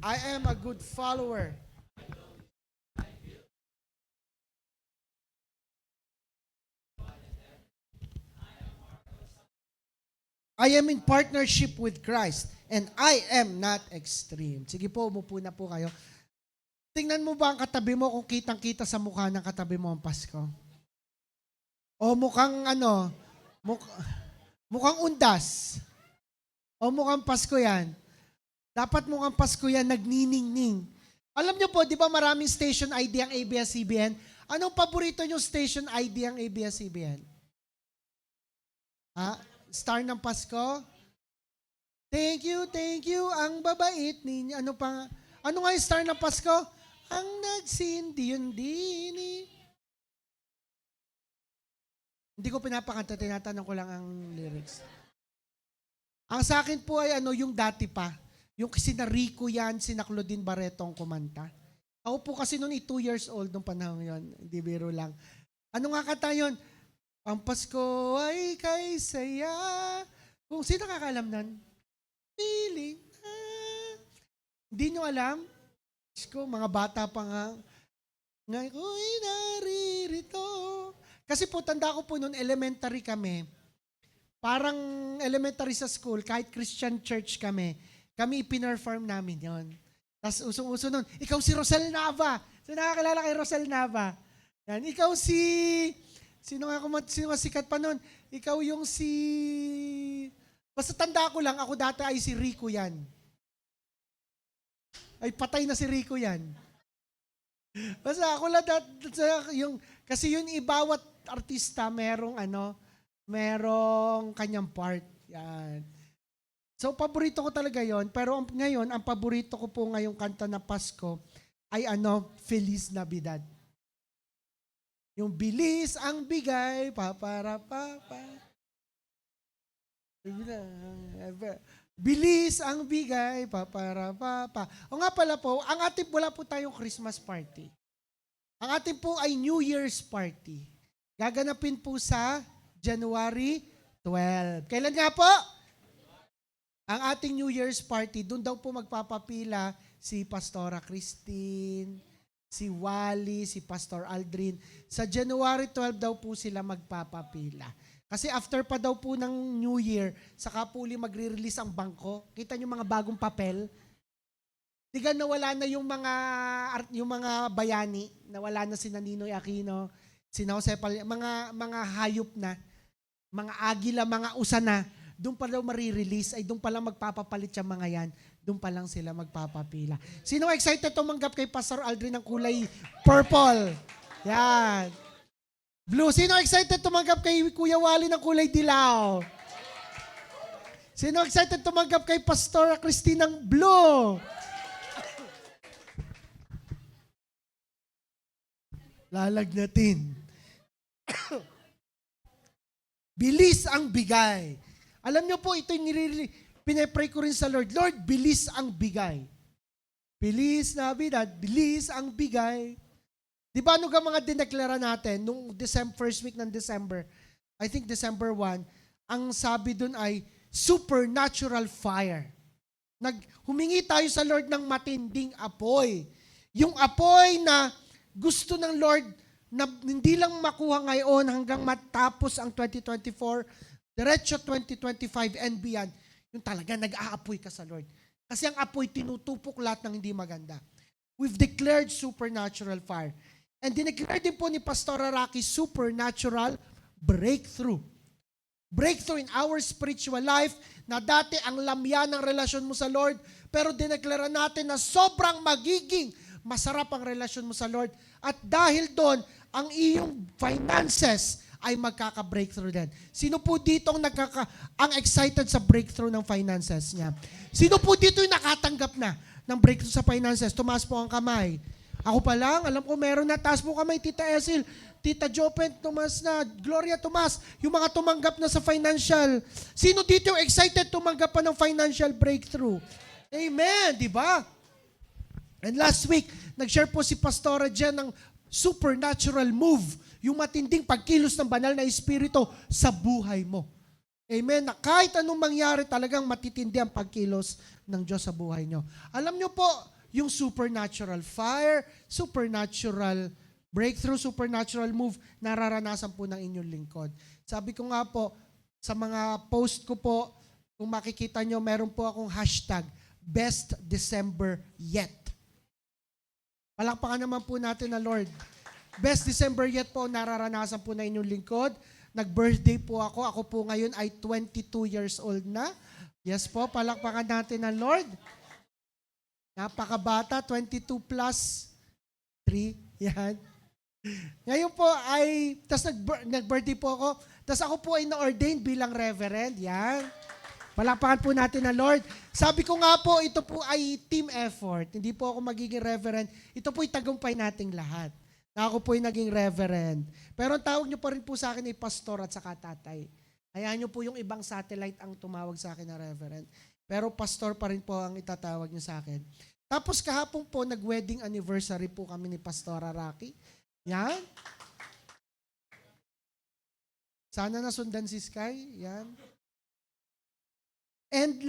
I am a good follower. I am in partnership with Christ and I am not extreme. Sige po, umupo na po kayo. Tingnan mo ba ang katabi mo kung kitang-kita sa mukha ng katabi mo ang Pasko? O mukhang mukhang undas? O mukhang Pasko yan? Dapat mukhang Pasko yan, nagniningning. Alam niyo po, di ba maraming station ID ang ABS-CBN? Anong paborito niyong station ID ang ABS-CBN? Ha? Star ng Pasko? Thank you, ang babait ninyo. Ano nga yung star ng Pasko? Ang nagsindi-yundini. Hindi ko pinapakanta, tinatanong ko lang ang lyrics. Ang sa akin po ay yung dati pa. Yung sina Rico yan, sina Claudine Barreto ang kumanta. Ako po kasi noon 2 years old nung panahon yun. Hindi biro lang. Ano nga kanta yun? Ang Pasko ay kay saya. Kung sino nakakalam nun? Feeling na. Hindi nyo alam? Pasko, mga bata pa nga. Ngayon ko'y naririto. Kasi po, tanda ko po noon, elementary kami. Parang elementary sa school, kahit Christian church kami ipinerform namin yon. Tapos usong-uso nun, ikaw si Rosel Nava. So nakakilala kay Rosel Nava. Yan, ikaw sino nga sikat pa nun? Ikaw yung basta tanda ko lang, ako dati ay si Rico yan. Ay patay na si Rico yan. Basta ako lang kasi yun ibawat artista merong kanyang part. Yan. So, paborito ko talaga yon. Pero ngayon, ang paborito ko po ngayong kanta na Pasko ay Feliz Navidad. Yung bilis ang bigay, paparapapa. Bilis ang bigay, paparapapa. O nga pala po, wala po tayong Christmas party. Ang ating po ay New Year's party. Gaganapin po sa January 12. Kailan nga po? Ang ating New Year's party, doon daw po magpapapila si Pastora Christine, si Wally, si Pastor Aldrin. Sa January 12 daw po sila magpapapila. Kasi after pa daw po ng New Year, saka po uli magre-release ang bangko. Kita niyo mga bagong papel. Diga nawala na yung mga bayani, nawala na si Ninoy Aquino, si Jose mga hayop na, mga agila, mga usa na. Doon pa daw marirelease, ay doon pa lang magpapapalit yung mga yan. Doon pa lang sila magpapapila. Sino excited tumanggap kay Pastor Aldrin ng kulay purple? Yan. Blue. Sino excited tumanggap kay Kuya Wally ng kulay dilaw? Sino excited tumanggap kay Pastor Christine ng blue? Lalagnatin. Bilis ang bigay. Alam niyo po, ito yung pinipray ko rin sa Lord. Lord, bilis ang bigay. Bilis Navidad, bilis ang bigay. Di ba ano ka mga dineklara natin nung first week ng December? I think December 1, ang sabi dun ay supernatural fire. Humingi tayo sa Lord ng matinding apoy. Yung apoy na gusto ng Lord na hindi lang makuha ngayon hanggang matapos ang 2024, diretso 2025 and beyond, yung talaga nag-aapoy ka sa Lord. Kasi ang apoy tinutupok lahat ng hindi maganda. We've declared supernatural fire. And dineclare din po ni Pastor Rocky supernatural breakthrough. Breakthrough in our spiritual life na dati ang lamya ng relasyon mo sa Lord, pero dineklara natin na sobrang magiging masarap ang relasyon mo sa Lord. At dahil doon, ang iyong finances ay magkaka-breakthrough din. Sino po dito ang excited sa breakthrough ng finances niya? Sino po dito yung nakatanggap na ng breakthrough sa finances? Tumaas po ang kamay. Ako pa lang, alam ko meron na. Taas po kamay, Tita Esil, Tita Jopen, Tomas na, Gloria Tomas, yung mga tumanggap na sa financial. Sino dito yung excited tumanggap pa ng financial breakthrough? Amen, di ba? And last week, nag-share po si Pastora Jen ng supernatural move, yung matinding pagkilos ng banal na espiritu sa buhay mo. Amen. Na kahit anong mangyari, talagang matitindi ang pagkilos ng Diyos sa buhay nyo. Alam nyo po, yung supernatural fire, supernatural breakthrough, supernatural move, nararanasan po ng inyong lingkod. Sabi ko nga po, sa mga post ko po, kung makikita nyo, meron po akong hashtag, Best December Yet. Palakpakan naman po natin na Lord. Best December Yet po, nararanasan po na inyong lingkod. Nag-birthday po ako. Ako po ngayon ay 22 years old na. Yes po, palakpakan natin na Lord. Napakabata, 22 plus 3. Yan. Ngayon po ay, tas nag-birthday po ako, tas ako po ay na-ordained bilang reverend. Yan. Palakpakan po natin na Lord. Sabi ko nga po, ito po ay team effort. Hindi po ako magiging reverend. Ito po ay tagumpay nating lahat. Na ako po ay naging reverend. Pero ang tawag niyo pa rin po sa akin ay pastor at saka tatay. Hayaan niyo po yung ibang satellite ang tumawag sa akin na reverend. Pero pastor pa rin po ang itatawag niyo sa akin. Tapos kahapon po, nag-wedding anniversary po kami ni Pastora Rocky. Yan. Sana nasundan si Sky. Yan. And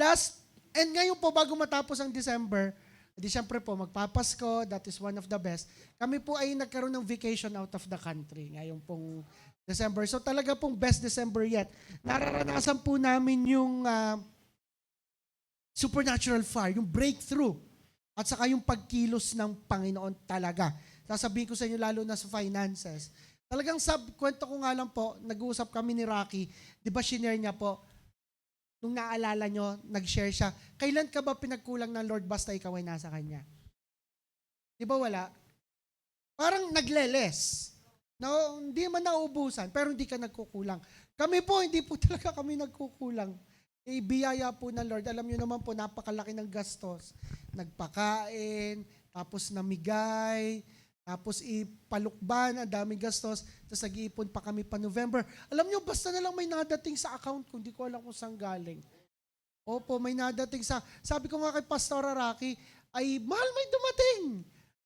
ngayon po, bago matapos ang December, di syempre po, magpapasko, that is one of the best. Kami po ay nagkaroon ng vacation out of the country ngayong pong December. So talaga pong best December yet. Nararanasan po namin yung supernatural fire, yung breakthrough, at saka yung pagkilos ng Panginoon talaga. Sasabihin ko sa inyo lalo na sa finances. Talagang kwento ko nga lang po, nag-uusap kami ni Rocky, di ba shinare niya po, nung naalala nyo, nag-share siya, kailan ka ba pinagkulang ng Lord basta ikaw ay nasa Kanya? Di ba wala? Parang nagleles. No, hindi man nauubusan, pero hindi ka nagkukulang. Kami po, hindi po talaga kami nagkukulang. Biyaya po ng Lord. Alam nyo naman po, napakalaki ng gastos. Nagpakain, tapos namigay, tapos ipalukban, ang daming gastos, tapos nag-iipon pa kami pa November. Alam nyo, basta na lang may nadating sa account ko, hindi ko alam kung saan galing. Opo, may nadating sa, sabi ko nga kay Pastora Rocky, ay mahal may dumating.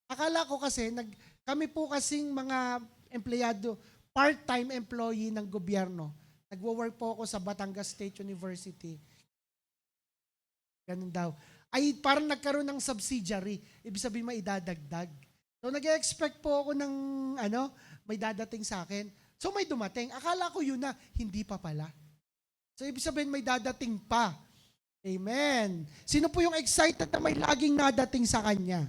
Akala ko kasi, kami po kasing mga empleyado, part-time employee ng gobyerno. Nagwo-work po ako sa Batangas State University. Ganun daw. Ay parang nagkaroon ng subsidiary. Ibig sabihin maidadagdag. So nag-expect po ako ng may dadating sa akin. So may dumating. Akala ko yun na, hindi pa pala. So ibig sabihin may dadating pa. Amen. Sino po yung excited na may laging nadating sa kanya?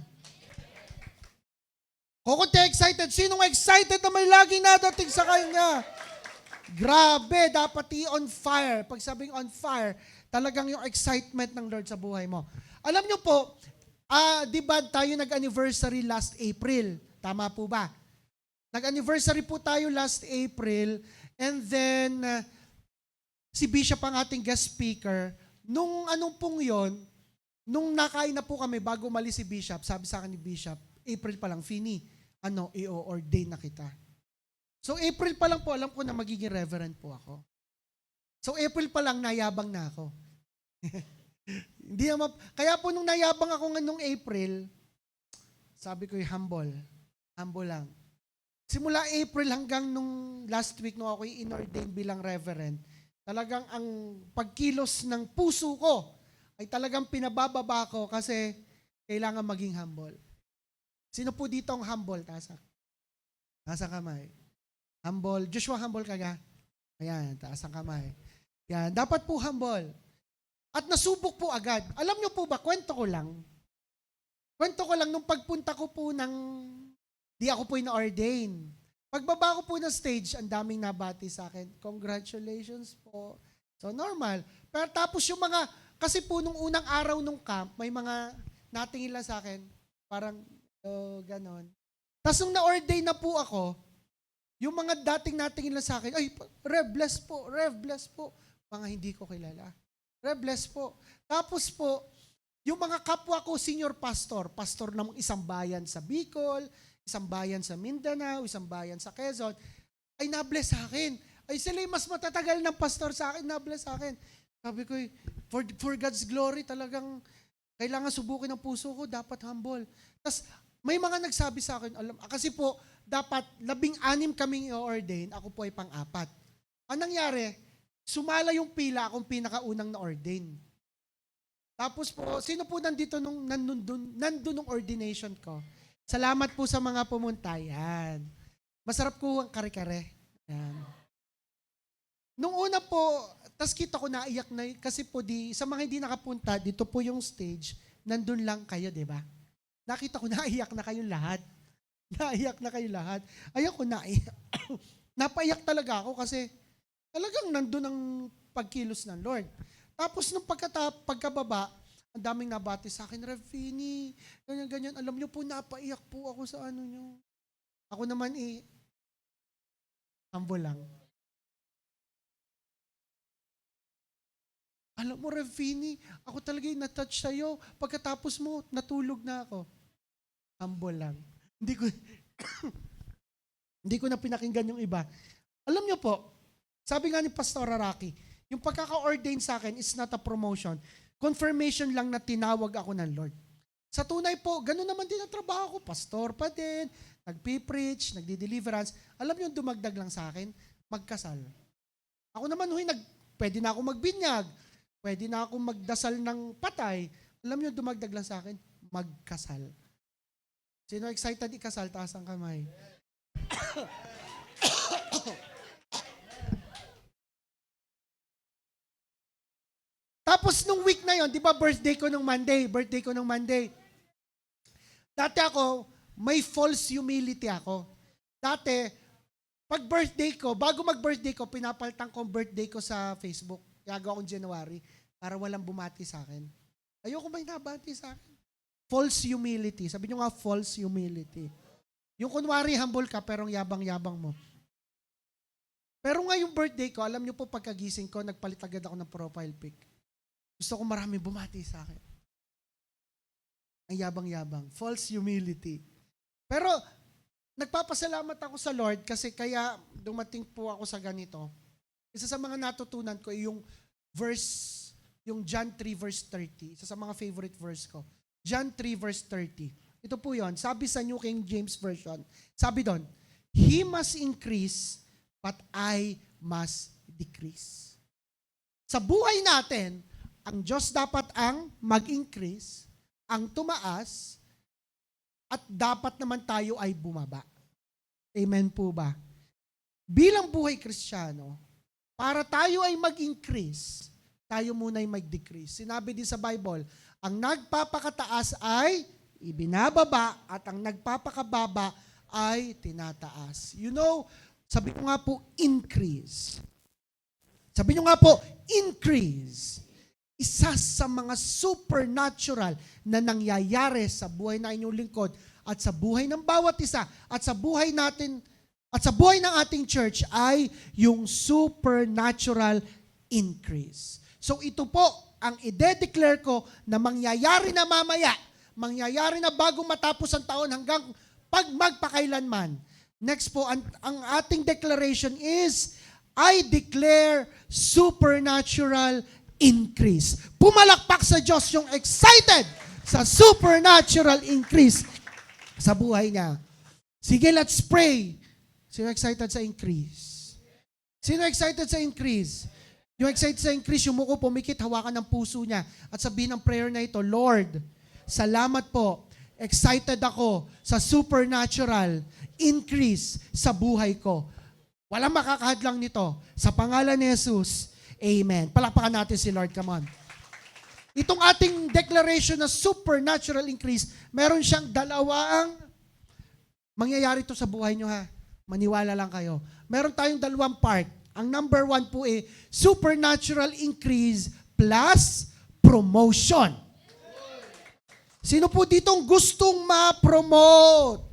Kukunti excited. Sinong excited na may laging nadating sa kanya? Grabe, dapat on fire. Pag sabing on fire, talagang yung excitement ng Lord sa buhay mo. Alam nyo po, di ba tayo nag-anniversary last April? Tama po ba? Nag-anniversary po tayo last April and then si Bishop ang ating guest speaker. Nung nung nakain na po kami bago umalis si Bishop, sabi sa akin ni Bishop, April pa lang, Fini, i-ordain na kita. So April pa lang po, alam ko na magiging reverend po ako. So April pa lang, nayabang na ako. Hindi naman, kaya po nung nayabang ako nung April, sabi ko humble lang. Simula April hanggang nung last week nung ako in-ordain bilang reverend, talagang ang pagkilos ng puso ko ay talagang pinabababa ko kasi kailangan maging humble. Sino po dito ang humble? Taas ang kamay. Humble. Joshua, humble ka ga? Ayan, taas ang kamay. Yan, dapat po humble. At nasubok po agad. Alam nyo po ba, kwento ko lang, nung pagpunta ko po di ako po na-ordain. Pagbaba ko po ng stage, ang daming nabati sa akin. Congratulations po. So, normal. Pero tapos yung kasi po nung unang araw nung camp, may mga natingin lang sa akin, parang, ganon. Tapos nung na-ordain na po ako, yung mga dating natingin lang sa akin, ay, Rev, bless po. Mga hindi ko kilala. Rev, bless po. Tapos po, yung mga kapwa ko, senior pastor ng isang bayan sa Bicol, isang bayan sa Mindanao, isang bayan sa Quezon, ay na-bless sa akin. Ay sila yung mas matatagal ng pastor sa akin, na-bless sa akin. Sabi ko, for God's glory, talagang kailangan subukin ang puso ko, dapat humble. Tapos, may mga nagsabi sa akin, kasi po, dapat 16 kaming i-ordain, ako po ay pang-4. Ang nangyari, sumala yung pila, akong pinakaunang na-ordain. Tapos po, sino po nandito nandun nung ordination ko? Salamat po sa mga pumunta. Yan. Masarap po ang kare-kare. Yan. Nung una po, tas kita ko naiyak na, kasi po sa mga hindi nakapunta, dito po yung stage, nandun lang kayo, di ba? Nakita ko naiyak na kayong lahat. Naiyak na kayo lahat. Ayak ko naiyak. Napaiyak talaga ako kasi talagang nandun ang pagkilos ng Lord. Tapos nung pagkababa, ang daming nabati sa akin, Rev Fini, ganyan. Alam niyo po, napaiyak po ako sa ano niyo. Ako naman humble lang. Alam mo, Rev Fini, ako talaga yung na-touch sa'yo. Pagkatapos mo, natulog na ako. Humble lang. Hindi ko na pinakinggan yung iba. Alam niyo po, sabi nga ni Pastor Araki, yung pagkaka-ordain sa akin is not a promotion. Confirmation lang na tinawag ako ng Lord. Sa tunay po, gano'n naman din ang trabaho ko. Pastor pa din, nagpipreach, nagdi-deliverance. Alam niyo, dumagdag lang sa akin, magkasal. Ako naman, pwede na ako magbinyag, pwede na ako magdasal ng patay. Alam niyo, dumagdag lang sa akin, magkasal. Sino excited ikasal? Taas ang kamay. Tapos nung week na yon, di ba birthday ko nung Monday. Dati ako, may false humility ako. Dati, pag birthday ko, bago mag-birthday ko, pinapalitan ko ang birthday ko sa Facebook. Gagawa akong January para walang bumati sa akin. Ayoko may nabati sa akin. False humility. Sabi nyo nga, false humility. Yung kunwari, humble ka, pero yabang-yabang mo. Pero nga yung birthday ko, alam nyo po, pagkagising ko, nagpalit agad ako ng profile pic. Gusto ko maraming bumati sa akin. Ang yabang-yabang. False humility. Pero, nagpapasalamat ako sa Lord kasi kaya dumating po ako sa ganito. Isa sa mga natutunan ko yung verse, yung John 3 verse 30. Isa sa mga favorite verse ko. John 3 verse 30. Ito po yon. Sabi sa New King James Version. Sabi doon, He must increase, but I must decrease. Sa buhay natin, ang Diyos dapat ang mag-increase, ang tumaas, at dapat naman tayo ay bumaba. Amen po ba? Bilang buhay Kristiyano, para tayo ay mag-increase, tayo muna ay mag-decrease. Sinabi din sa Bible, ang nagpapakataas ay ibinababa at ang nagpapakababa ay tinataas. You know, sabi ko nga po, increase. Sabi nyo nga po, increase. Isa sa mga supernatural na nangyayari sa buhay na inyong lingkod at sa buhay ng bawat isa at sa buhay natin at sa buhay ng ating church ay yung supernatural increase. So ito po ang ide-declare ko na mangyayari na mamaya, mangyayari na bago matapos ang taon hanggang pag magpakailanman. Next po, ang ating declaration is, I declare supernatural increase. Pumalakpak sa Diyos yung excited sa supernatural increase sa buhay niya. Sige, let's pray. Sino excited sa increase? Sino excited sa increase? Yung excited sa increase, yung muko pumikit, hawakan ng puso niya at sabihin ng prayer na ito, Lord, salamat po. Excited ako sa supernatural increase sa buhay ko. Walang makakahadlang nito. Sa pangalan ni Jesus, amen. Palakpakan natin si Lord. Come on. Itong ating declaration na supernatural increase, meron siyang dalawang mangyayari ito sa buhay nyo ha. Maniwala lang kayo. Meron tayong dalawang part. Ang number 1 po supernatural increase plus promotion. Sino po ditong gustong ma-promote?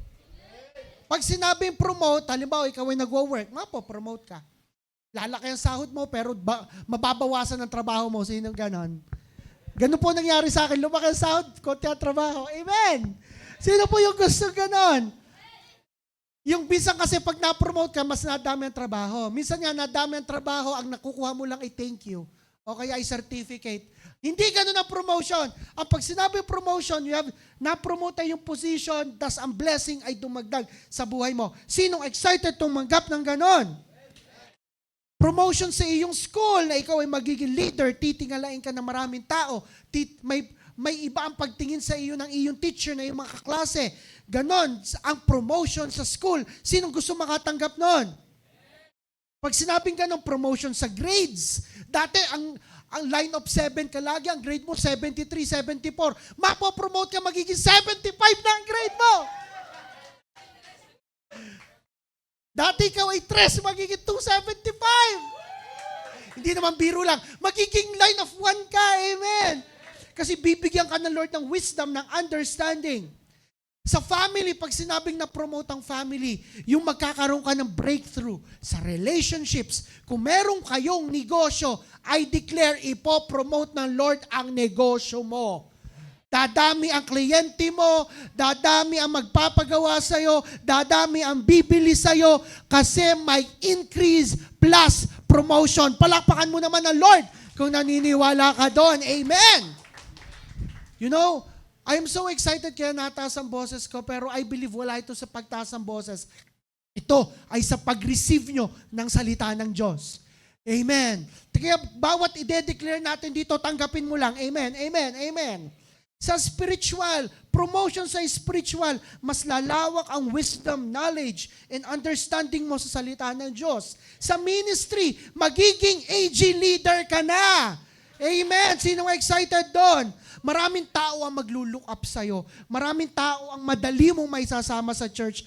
Pag sinabing promote, halimbawa ikaw ay nagwo-work, promote ka. Lalaki ang sahod mo pero mababawasan ang trabaho mo. Sino ganon? Ganun po nangyari sa akin. Lumaki ang sahod, konti ang trabaho. Amen! Sino po yung gusto ganon? Yung minsan kasi pag na-promote ka, mas nadami ang trabaho. Minsan nga, nadami ang trabaho, ang nakukuha mo lang ay thank you. O kaya ay certificate. Hindi ganun ang promotion. Ang pag sinabi promotion, you have na-promote yung position, tas ang blessing ay dumagdag sa buhay mo. Sinong excited tumanggap ng ganon? Promotion sa iyong school na ikaw ay magiging leader, titingalain ka ng maraming tao, may iba ang pagtingin sa iyo ng iyong teacher na iyong mga kaklase. Ganon ang promotion sa school. Sinong gusto makatanggap nun? Pag sinabing ganun, promotion sa grades. Dati, ang line of 7 ka lagi, ang grade mo 73, 74. Mapopromote ka, magiging 75 na ang grade mo. Dati ikaw ay 3, magiging 275. Hindi naman biro lang. Magiging line of 1 ka, amen. Kasi bibigyan ka ng Lord ng wisdom, ng understanding. Sa family, pag sinabing na-promote ang family, yung magkakaroon ka ng breakthrough sa relationships. Kung meron kayong negosyo, I declare, ipopromote ng Lord ang negosyo mo. Dadami ang kliyente mo, dadami ang magpapagawa sa'yo, dadami ang bibili sa'yo kasi may increase plus promotion. Palakpakan mo naman ng Lord kung naniniwala ka doon. Amen! You know, I am so excited kaya nataas ang boses ko, pero I believe wala ito sa pagtaas ang boses. Ito ay sa pag-receive nyo ng salita ng Diyos. Amen. Kaya bawat i-declare natin dito, tanggapin mo lang. Amen, amen, amen. Sa spiritual, promotion sa spiritual, mas lalawak ang wisdom, knowledge, and understanding mo sa salita ng Diyos. Sa ministry, magiging AG leader ka na. Amen. Sino excited doon? Maraming tao ang maglulook up sa'yo. Maraming tao ang madali mong may sasama sa church.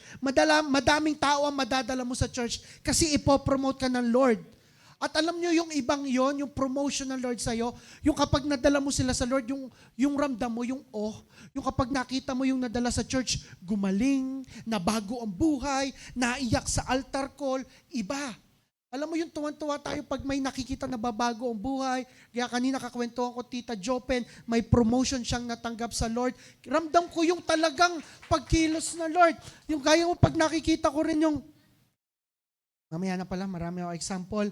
Madaming tao ang madadala mo sa church kasi ipopromote ka ng Lord. At alam nyo yung ibang yon, yung promotion ng Lord sa'yo, yung kapag nadala mo sila sa Lord, yung ramdam mo, yung yung kapag nakita mo yung nadala sa church, gumaling, nabago ang buhay, naiyak sa altar call, iba. Alam mo yung tuwan-tuwa tayo pag may nakikita na babago ang buhay. Kaya kanina kakwentuhan ko, Tita Jopen, may promotion siyang natanggap sa Lord. Ramdam ko yung talagang pagkilos na Lord. Yung kaya mo pag nakikita ko rin yung, mamaya na pala, marami ako example.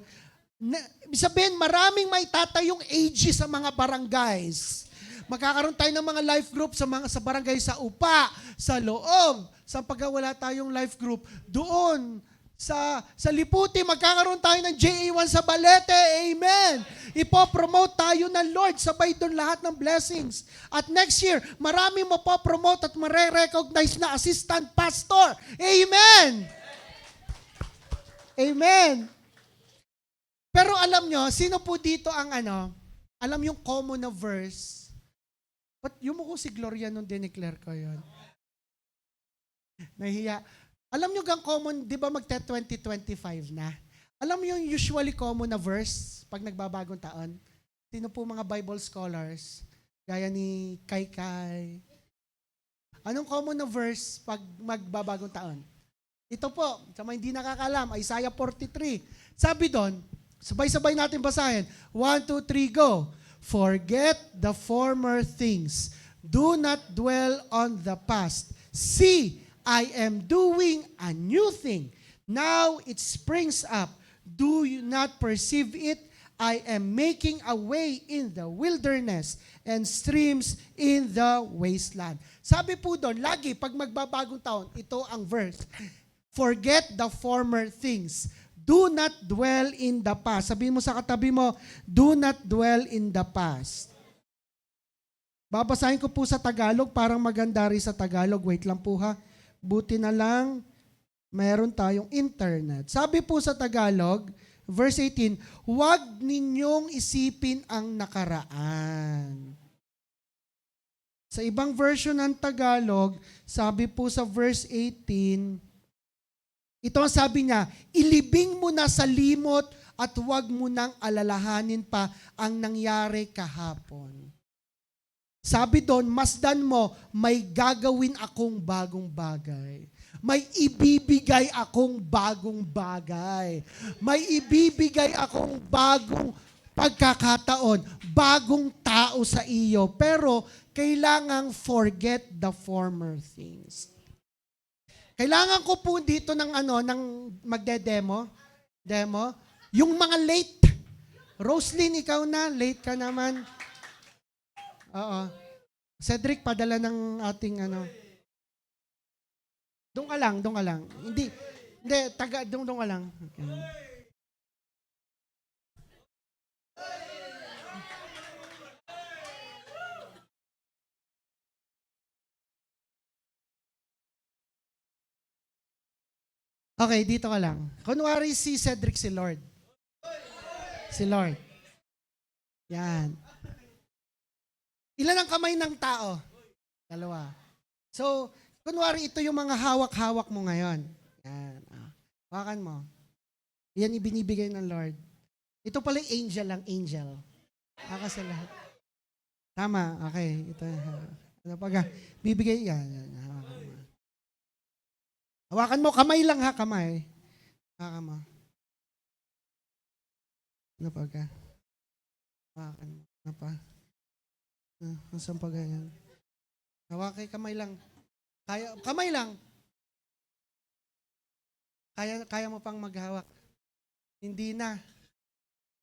Sabihin, maraming may tatayong AG sa mga barangays. Magkakaroon tayo ng mga life group sa barangay sa Upa, sa Loob. Sa pagkawala tayong life group, doon, sa Liputi, magkakaroon tayo ng JA1 sa Balete. Amen. Ipopromote tayo ng Lord. Sabay doon lahat ng blessings. At next year, marami mo po promote at mare-recognize na assistant pastor. Amen. Amen. Pero alam nyo, sino po dito ang alam yung common na verse? But yung mo ko si Gloria nung dineclare ko yun. Nahiya. Alam nyo gang common, di ba magte-2025 na? Alam mo yung usually common na verse pag nagbabagong taon? Sino po mga Bible scholars? Gaya ni Kai. Anong common na verse pag magbabagong taon? Ito po, sa mga hindi nakakalam, Isaiah 43. Sabi doon, sabay-sabay natin basahin. 1, 2, 3, go. Forget the former things. Do not dwell on the past. See, I am doing a new thing. Now it springs up. Do you not perceive it? I am making a way in the wilderness and streams in the wasteland. Sabi po doon, lagi pag magbabagong taon, ito ang verse. Forget the former things. Do not dwell in the past. Sabihin mo sa katabi mo, do not dwell in the past. Babasahin ko po sa Tagalog, parang maganda rin sa Tagalog. Wait lang po ha. Buti na lang, mayroon tayong internet. Sabi po sa Tagalog, verse 18, huwag ninyong isipin ang nakaraan. Sa ibang version ng Tagalog, sabi po sa verse 18, ito ang sabi niya, ilibing mo na sa limot at huwag mo nang alalahanin pa ang nangyari kahapon. Sabi doon, masdan mo, may gagawin akong bagong bagay. May ibibigay akong bagong bagay. May ibibigay akong bagong pagkakataon, bagong tao sa iyo. Pero kailangang forget the former things. Kailangan ko po dito ng magde-demo. Demo. Yung mga late. Roslyn, ikaw na. Late ka naman. Oo. Cedric, padala ng ating Doon ka lang. Hindi, doon ka lang. Okay. Okay, dito ka lang. Kunwari si Cedric, si Lord. Si Lord. Yan. Ilan ang kamay ng tao? Dalawa. So, kunwari ito yung mga hawak-hawak mo ngayon. Yan. Hawakan mo. Yan ibinibigay ng Lord. Ito pala yung angel lang, angel. Haka sa lahat. Tama, okay. Ito. Ano pag bibigay yan. Hawakan mo. Hawakan mo, kamay lang ha, kamay. Hawakan mo. Ano pag hawakan mo. Ano pa? Saan pa ganyan? Hawakay, kamay lang. Kamay lang. Kaya mo pang maghawak. Hindi na.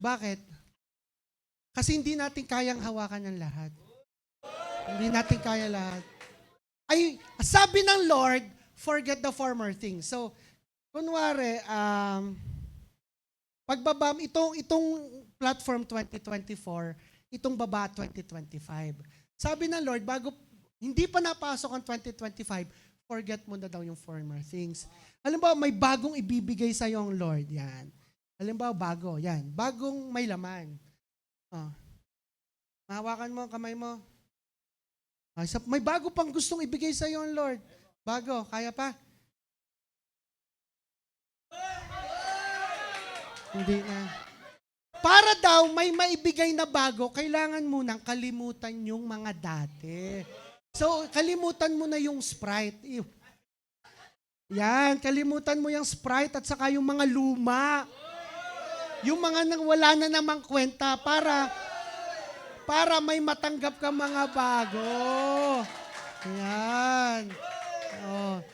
Bakit? Kasi hindi natin kayang hawakan ng lahat. Hindi natin kaya lahat. Ay, sabi ng Lord, forget the former things. So, kunwari, pagbaba, itong platform 2024, itong baba 2025. Sabi ng Lord, bago, hindi pa napasok ang 2025, forget mo na daw yung former things. Alam ba, may bagong ibibigay sa yung Lord. Yan. Alam ba, bago. Yan. Bagong may laman. Mahawakan mo ang kamay mo. May bago pang gustong ibigay sa yung Lord. Bago. Kaya pa? Hindi na. Para daw may maibigay na bago, kailangan munang kalimutan yung mga dati. So, kalimutan mo na yung Sprite. Yan, kalimutan mo yung Sprite at saka yung mga luma. Yung mga nang wala na namang kwenta para may matanggap ka mga bago. Yan. Oh.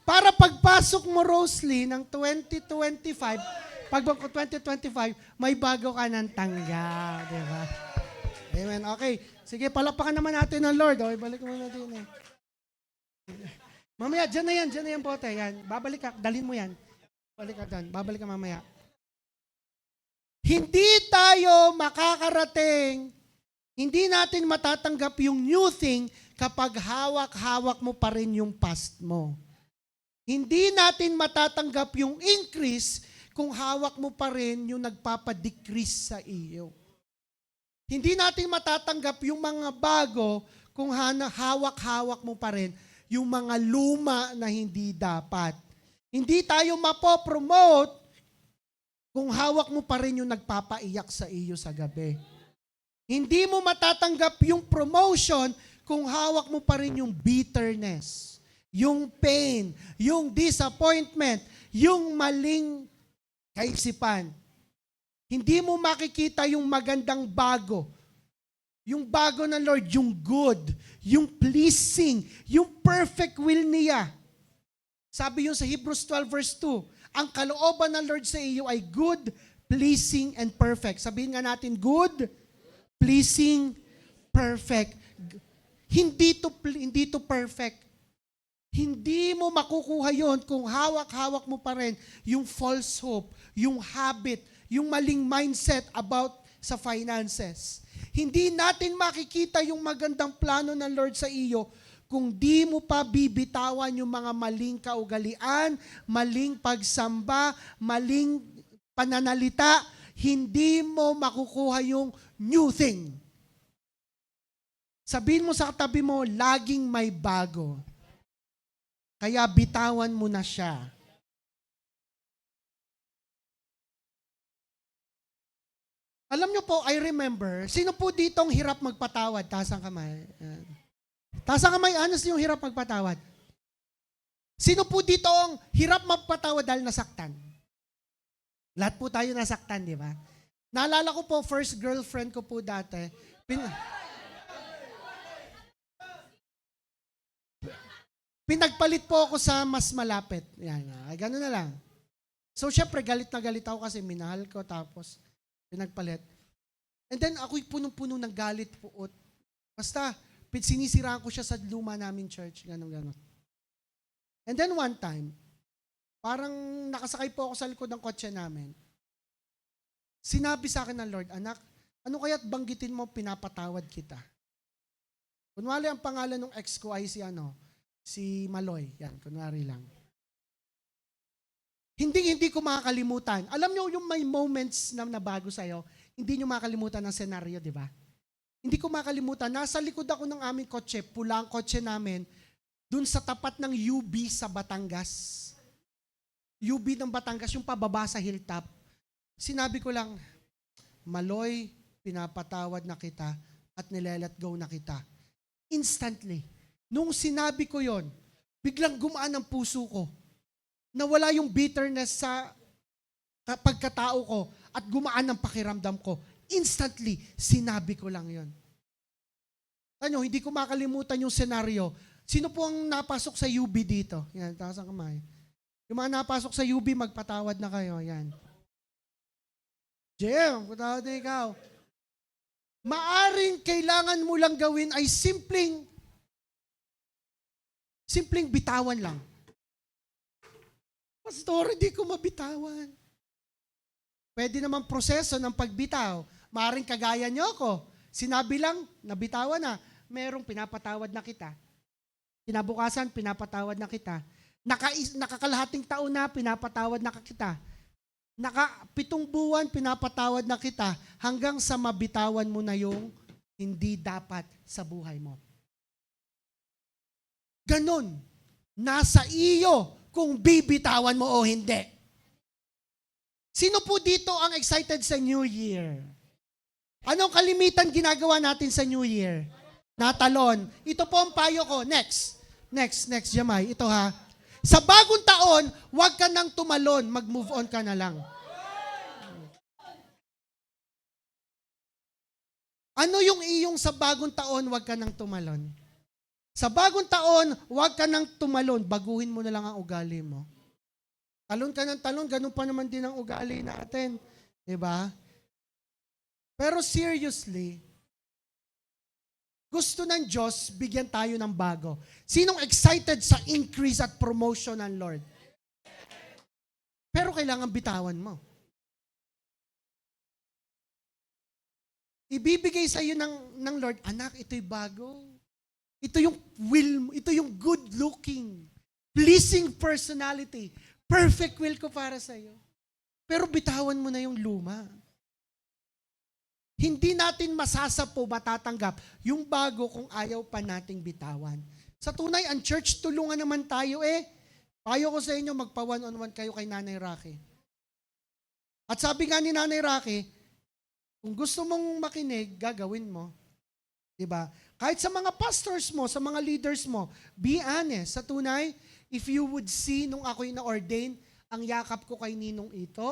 Para pagpasok mo, Rosely, ng 2025, pag 2025, may bago ka ng tanggap. Diba? Amen. Okay. Sige, palapakan naman natin ng Lord. Okay, balik mo natin. Mamaya, dyan na yan, pote. Yan. Babalik ka, dalhin mo yan. Balik ka doon. Babalik ka mamaya. Hindi tayo makakarating, hindi natin matatanggap yung new thing kapag hawak-hawak mo pa rin yung past mo. Hindi natin matatanggap yung increase kung hawak mo pa rin yung nagpapadecrease sa iyo. Hindi natin matatanggap yung mga bago kung hawak-hawak mo pa rin yung mga luma na hindi dapat. Hindi tayo mapopromote kung hawak mo pa rin yung nagpapaiyak sa iyo sa gabi. Hindi mo matatanggap yung promotion kung hawak mo pa rin yung bitterness, yung pain, yung disappointment, yung maling kaisipan. Hindi mo makikita yung magandang bago. Yung bago ng Lord, yung good, yung pleasing, yung perfect will niya. Sabi yun sa Hebrews 12 verse 2, ang kalooban ng Lord sa iyo ay good, pleasing, and perfect. Sabihin nga natin, good, pleasing, perfect. Hindi to perfect. Hindi mo makukuha yon kung hawak-hawak mo pa rin yung false hope, yung habit, yung maling mindset about sa finances. Hindi natin makikita yung magandang plano ng Lord sa iyo kung di mo pa bibitawan yung mga maling kaugalian, maling pagsamba, maling pananalita, hindi mo makukuha yung new thing. Sabihin mo sa katabi mo, laging may bago. Kaya bitawan mo na siya. Alam nyo po, I remember, sino po ditong hirap magpatawad? Taas ang kamay. Taas ang kamay, honestly yung hirap magpatawad. Sino po ditong hirap magpatawad dahil nasaktan? Lahat po tayo nasaktan, di ba? Naalala ko po, first girlfriend ko po dati, pinagpalit po ako sa mas malapit. Yan, gano'n na lang. So, syempre, galit na galit ako kasi minahal ko, tapos pinagpalit. And then, ako'y punong-puno ng galit po. Basta, sinisiraan ko siya sa luma namin church, gano'n. And then, one time, parang nakasakay po ako sa likod ng kotse namin. Sinabi sa akin ng Lord, anak, ano kaya't banggitin mo, pinapatawad kita? Kunwari ang pangalan ng ex ko ay si Maloy. Yan, kunwari lang. Hindi ko makakalimutan. Alam nyo yung may moments na nabago sa'yo, hindi nyo makakalimutan ang senaryo, di ba? Hindi ko makalimutan, nasa likod ako ng aming kotse, pula ang kotse namin, dun sa tapat ng UB sa Batangas. UB ng Batangas, yung pababa sa hilltop. Sinabi ko lang, Maloy, pinapatawad na kita at nilelet go na kita. Instantly. Nung sinabi ko yon, biglang gumaan ang puso ko. Nawala yung bitterness sa pagkatao ko at gumaan ang pakiramdam ko. Instantly, sinabi ko lang yon. Ano, hindi ko makalimutan yung senaryo. Sino po ang napasok sa UB dito? Yan, taas ang kamay. Yung mga napasok sa UB, magpatawad na kayo. Yan. Jim, patawad na ikaw. Maaring kailangan mo lang gawin ay simpleng bitawan lang. Pastor, hindi ko mabitawan. Pwede naman proseso ng pagbitaw. Maaring kagaya niyo ako. Sinabi lang, nabitawan na. Merong pinapatawad na kita. Kinabukasan, pinapatawad na kita. Nakakalahating taon na, pinapatawad na kita. 7 buwan, pinapatawad na kita hanggang sa mabitawan mo na yung hindi dapat sa buhay mo. Ganon. Nasa iyo kung bibitawan mo o hindi. Sino po dito ang excited sa New Year? Anong kalimitan ginagawa natin sa New Year? Natalon. Ito po ang payo ko. Next, Jamay. Ito ha. Sa bagong taon, huwag ka nang tumalon. Mag-move on ka na lang. Ano yung iyong sa bagong taon, huwag ka nang tumalon? Sa bagong taon, huwag ka nang tumalon. Baguhin mo na lang ang ugali mo. Talon ka ng talon, ganun pa naman din ang ugali natin. Diba? Pero seriously, gusto ng Diyos, bigyan tayo ng bago. Sinong excited sa increase at promotion ng Lord? Pero kailangan bitawan mo. Ibibigay sa iyo ng Lord, anak, ito'y bago. Ito yung will, ito yung good looking, pleasing personality, perfect will ko para sa iyo. Pero bitawan mo na yung luma. Hindi natin masasapo, matatanggap yung bago kung ayaw pa nating bitawan. Sa tunay, ang church, tulungan naman tayo Payo ko sa inyo, magpa one-on-one kayo kay Nanay Rocky. At sabi nga ni Nanay Rocky, kung gusto mong makinig, gagawin mo. Diba? Kahit sa mga pastors mo, sa mga leaders mo, be honest. Sa tunay, if you would see nung ako'y na-ordain, ang yakap ko kay Ninong ito,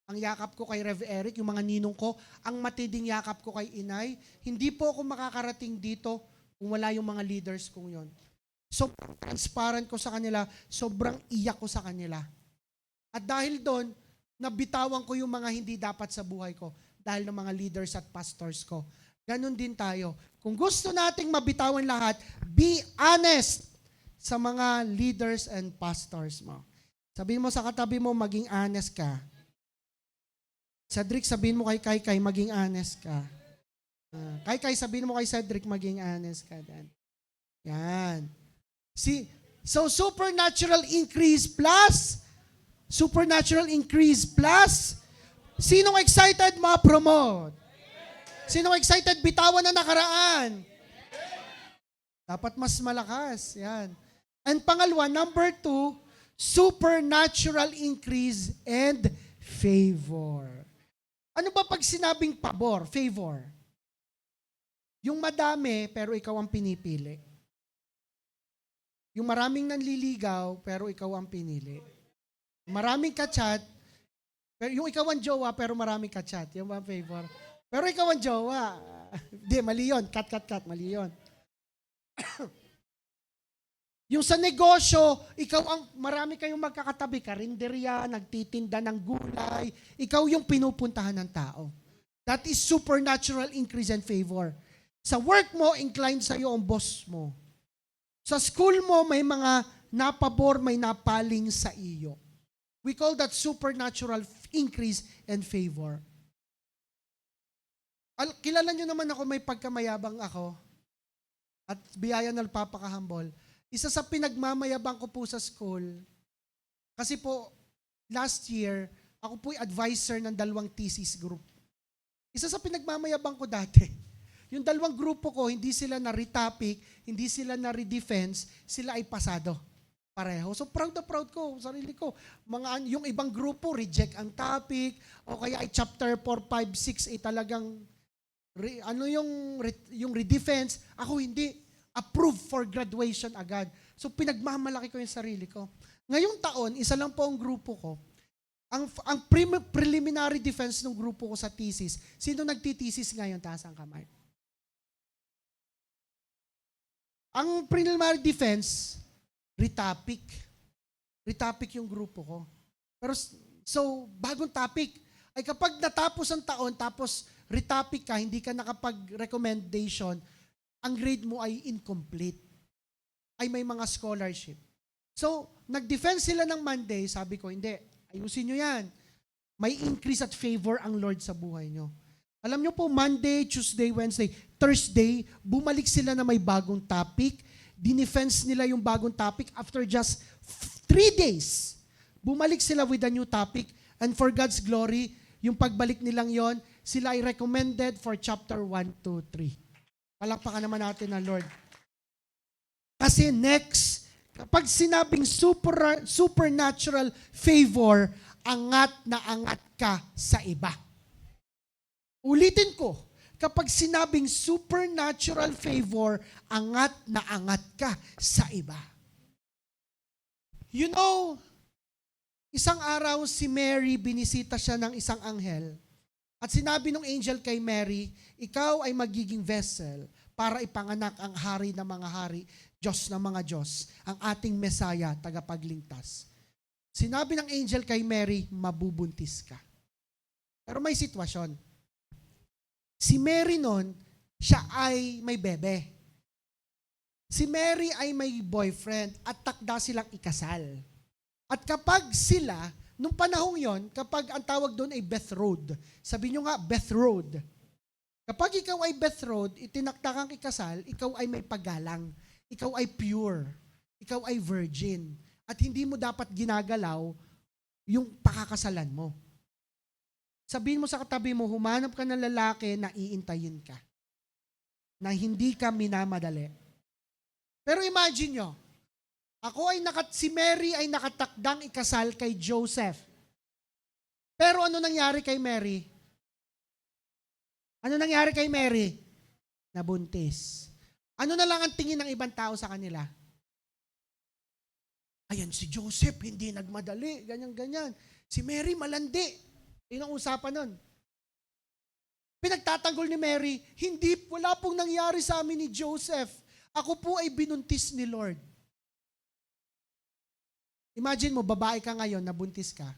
ang yakap ko kay Rev Eric, yung mga ninong ko, ang matinding yakap ko kay Inay, hindi po ako makakarating dito kung wala yung mga leaders kong yon. Sobrang transparent ko sa kanila, sobrang iyak ko sa kanila. At dahil doon, nabitawan ko yung mga hindi dapat sa buhay ko dahil ng mga leaders at pastors ko. Ganon din tayo. Kung gusto nating mabitawan lahat, be honest sa mga leaders and pastors mo. Sabihin mo sa katabi mo, maging honest ka. Cedric, sabihin mo kay Kai, maging honest ka. Kai, sabihin mo kay Cedric, maging honest ka. Yan. See, so supernatural increase plus, sinong excited ma-promote? Sinong excited bitawan na nakaraan? Dapat mas malakas. Yan. And pangalawa, number 2, supernatural increase and favor. Ano ba pag sinabing pabor, favor? Yung madami, pero ikaw ang pinipili. Yung maraming nanliligaw, pero ikaw ang pinili. Maraming ka-chat, pero yung ikaw ang jowa, pero maraming ka-chat. Yung ba ang favor? Pero ikaw ang jowa. Hindi, mali yun. Cut, mali yun. Yung sa negosyo, marami kayong magkakatabi, karinderya, nagtitinda ng gulay, ikaw yung pinupuntahan ng tao. That is supernatural increase and favor. Sa work mo, inclined sa'yo ang boss mo. Sa school mo, may mga napabor, may napaling sa iyo. We call that supernatural increase and favor. Kilala nyo naman ako, may pagkamayabang ako. At biyaya ng papakahambol. Isa sa pinagmamayabang ko po sa school, kasi po, last year, ako po'y advisor ng 2 thesis group. Isa sa pinagmamayabang ko dati, yung 2 grupo ko, hindi sila na retopic, hindi sila na redefense, sila ay pasado. Pareho. So proud na proud ko, sarili ko. Yung ibang grupo, reject ang topic, o kaya ay chapter 4, 5, 6, ay talagang, yung redefense, ako hindi. Approved for graduation agad. So pinagmamalaki ko yung sarili ko. Ngayong taon, isa lang po ang grupo ko. Ang preliminary defense ng grupo ko sa thesis, sino nagtitesis ngayon? Taas ang kamay. Ang preliminary defense, retopic. Retopic yung grupo ko. Pero, so, bagong topic. Ay kapag natapos ang taon, tapos retopic ka, hindi ka nakapag-recommendation, ang grade mo ay incomplete. Ay may mga scholarship. So, nag-defense sila ng Monday, sabi ko, hindi, ayusin nyo yan. May increase at favor ang Lord sa buhay nyo. Alam nyo po, Monday, Tuesday, Wednesday, Thursday, bumalik sila na may bagong topic. Dinefense nila yung bagong topic after just 3 days. Bumalik sila with a new topic. And for God's glory, yung pagbalik nilang yon, sila ay recommended for chapter 1, 2, 3. Palakpakan naman natin ng Lord. Kasi next, kapag sinabing supernatural favor, angat na angat ka sa iba. Ulitin ko, kapag sinabing supernatural favor, angat na angat ka sa iba. You know, isang araw si Mary, binisita siya ng isang anghel. At sinabi ng angel kay Mary, ikaw ay magiging vessel para ipanganak ang hari ng mga hari, Diyos ng mga Diyos, ang ating Mesaya, tagapagligtas. Sinabi ng angel kay Mary, mabubuntis ka. Pero may sitwasyon. Si Mary noon, siya ay may bebe. Si Mary ay may boyfriend at takda silang ikasal. At kapag sila, nung panahong yon, kapag ang tawag doon ay betrothed, sabi nyo nga, betrothed. Kapag ikaw ay betrothed, itinakda kang ikasal, ikaw ay may paggalang. Ikaw ay pure. Ikaw ay virgin. At hindi mo dapat ginagalaw yung pakakasalan mo. Sabihin mo sa katabi mo, humanap ka ng lalaki na iintayin ka. Na hindi ka minamadali. Pero imagine nyo, si Mary ay nakatakdang ikasal kay Joseph. Pero ano nangyari kay Mary? Ano nangyari kay Mary? Nabuntis. Ano na lang ang tingin ng ibang tao sa kanila? Ayan, si Joseph, hindi nagmadali, ganyan-ganyan. Si Mary, malandi. Yun ang usapan nun. Pinagtatanggol ni Mary, wala pong nangyari sa amin ni Joseph. Ako po ay binuntis ni Lord. Imagine mo, babae ka ngayon, nabuntis ka.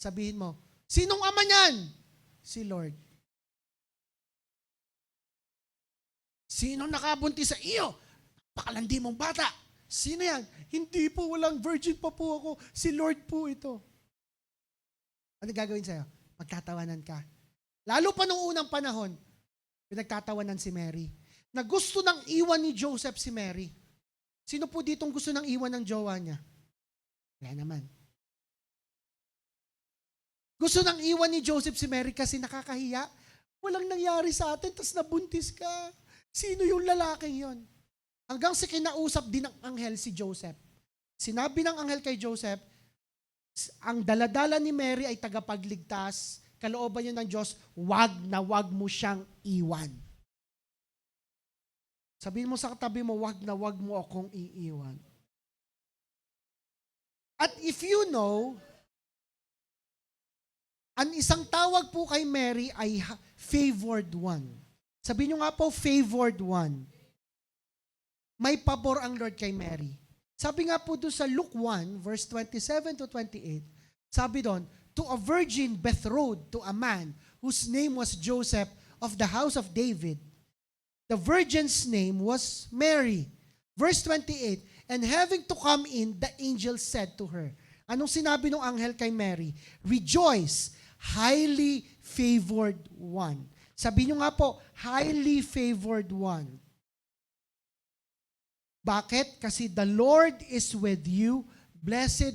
Sabihin mo, sinong ama niyan? Si Lord. Sino nakabuntis sa iyo? Pakalandi mong bata. Sino yan? Hindi po, walang virgin pa po ako. Si Lord po ito. Ano gagawin sa'yo? Magtatawanan ka. Lalo pa nung unang panahon, pinagtatawanan si Mary. Na gusto nang iwan ni Joseph si Mary. Sino po ditong gusto nang iwan ng jowa niya? Wala naman. Gusto nang iwan ni Joseph si Mary kasi nakakahiya. Walang nangyari sa atin, tas nabuntis ka. Sino yung lalaking yon? Hanggang sa kinausap din ng anghel si Joseph. Sinabi ng anghel kay Joseph, ang daladala ni Mary ay tagapagligtas, kalooban niya ng Diyos, wag na wag mo siyang iwan. Sabihin mo sa katabi mo, wag na wag mo akong iiwan. At if you know, ang isang tawag po kay Mary ay favored one. Sabihin nyo nga po, favored one. May pabor ang Lord kay Mary. Sabi nga po doon sa Luke 1, verse 27 to 28, sabi doon, to a virgin betrothed to a man whose name was Joseph of the house of David. The virgin's name was Mary. Verse 28, and having to come in, the angel said to her, anong sinabi ng anghel kay Mary? Rejoice, highly favored one. Sabi nyo nga po, highly favored one. Bakit? Kasi the Lord is with you. Blessed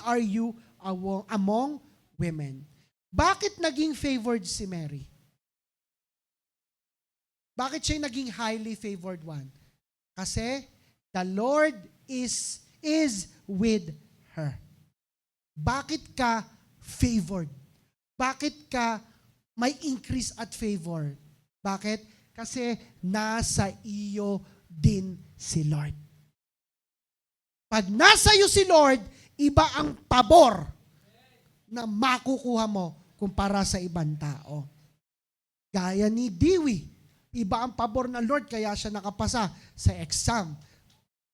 are you among women. Bakit naging favored si Mary? Bakit siya naging highly favored one? Kasi the Lord is with her. Bakit ka favored? Bakit ka may increase at favor? Bakit? Kasi nasa iyo din si Lord. Pag nasa iyo si Lord, iba ang pabor na makukuha mo kumpara sa ibang tao. Gaya ni Dewey, iba ang pabor ng Lord kaya siya nakapasa sa exam.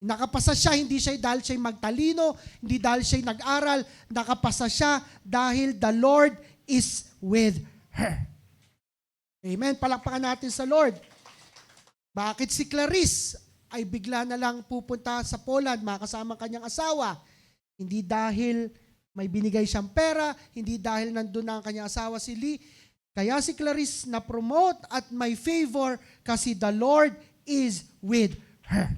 Nakapasa siya, hindi siya dahil siya magtalino, hindi dahil siya nag-aral, nakapasa siya dahil the Lord is with her. Amen. Palakpakan natin sa Lord. Bakit si Clarice ay bigla na lang pupunta sa Poland makasama kanyang asawa? Hindi dahil may binigay siyang pera, hindi dahil nandun na ang kanyang asawa si Lee. Kaya si Clarice na-promote at may favor kasi the Lord is with her.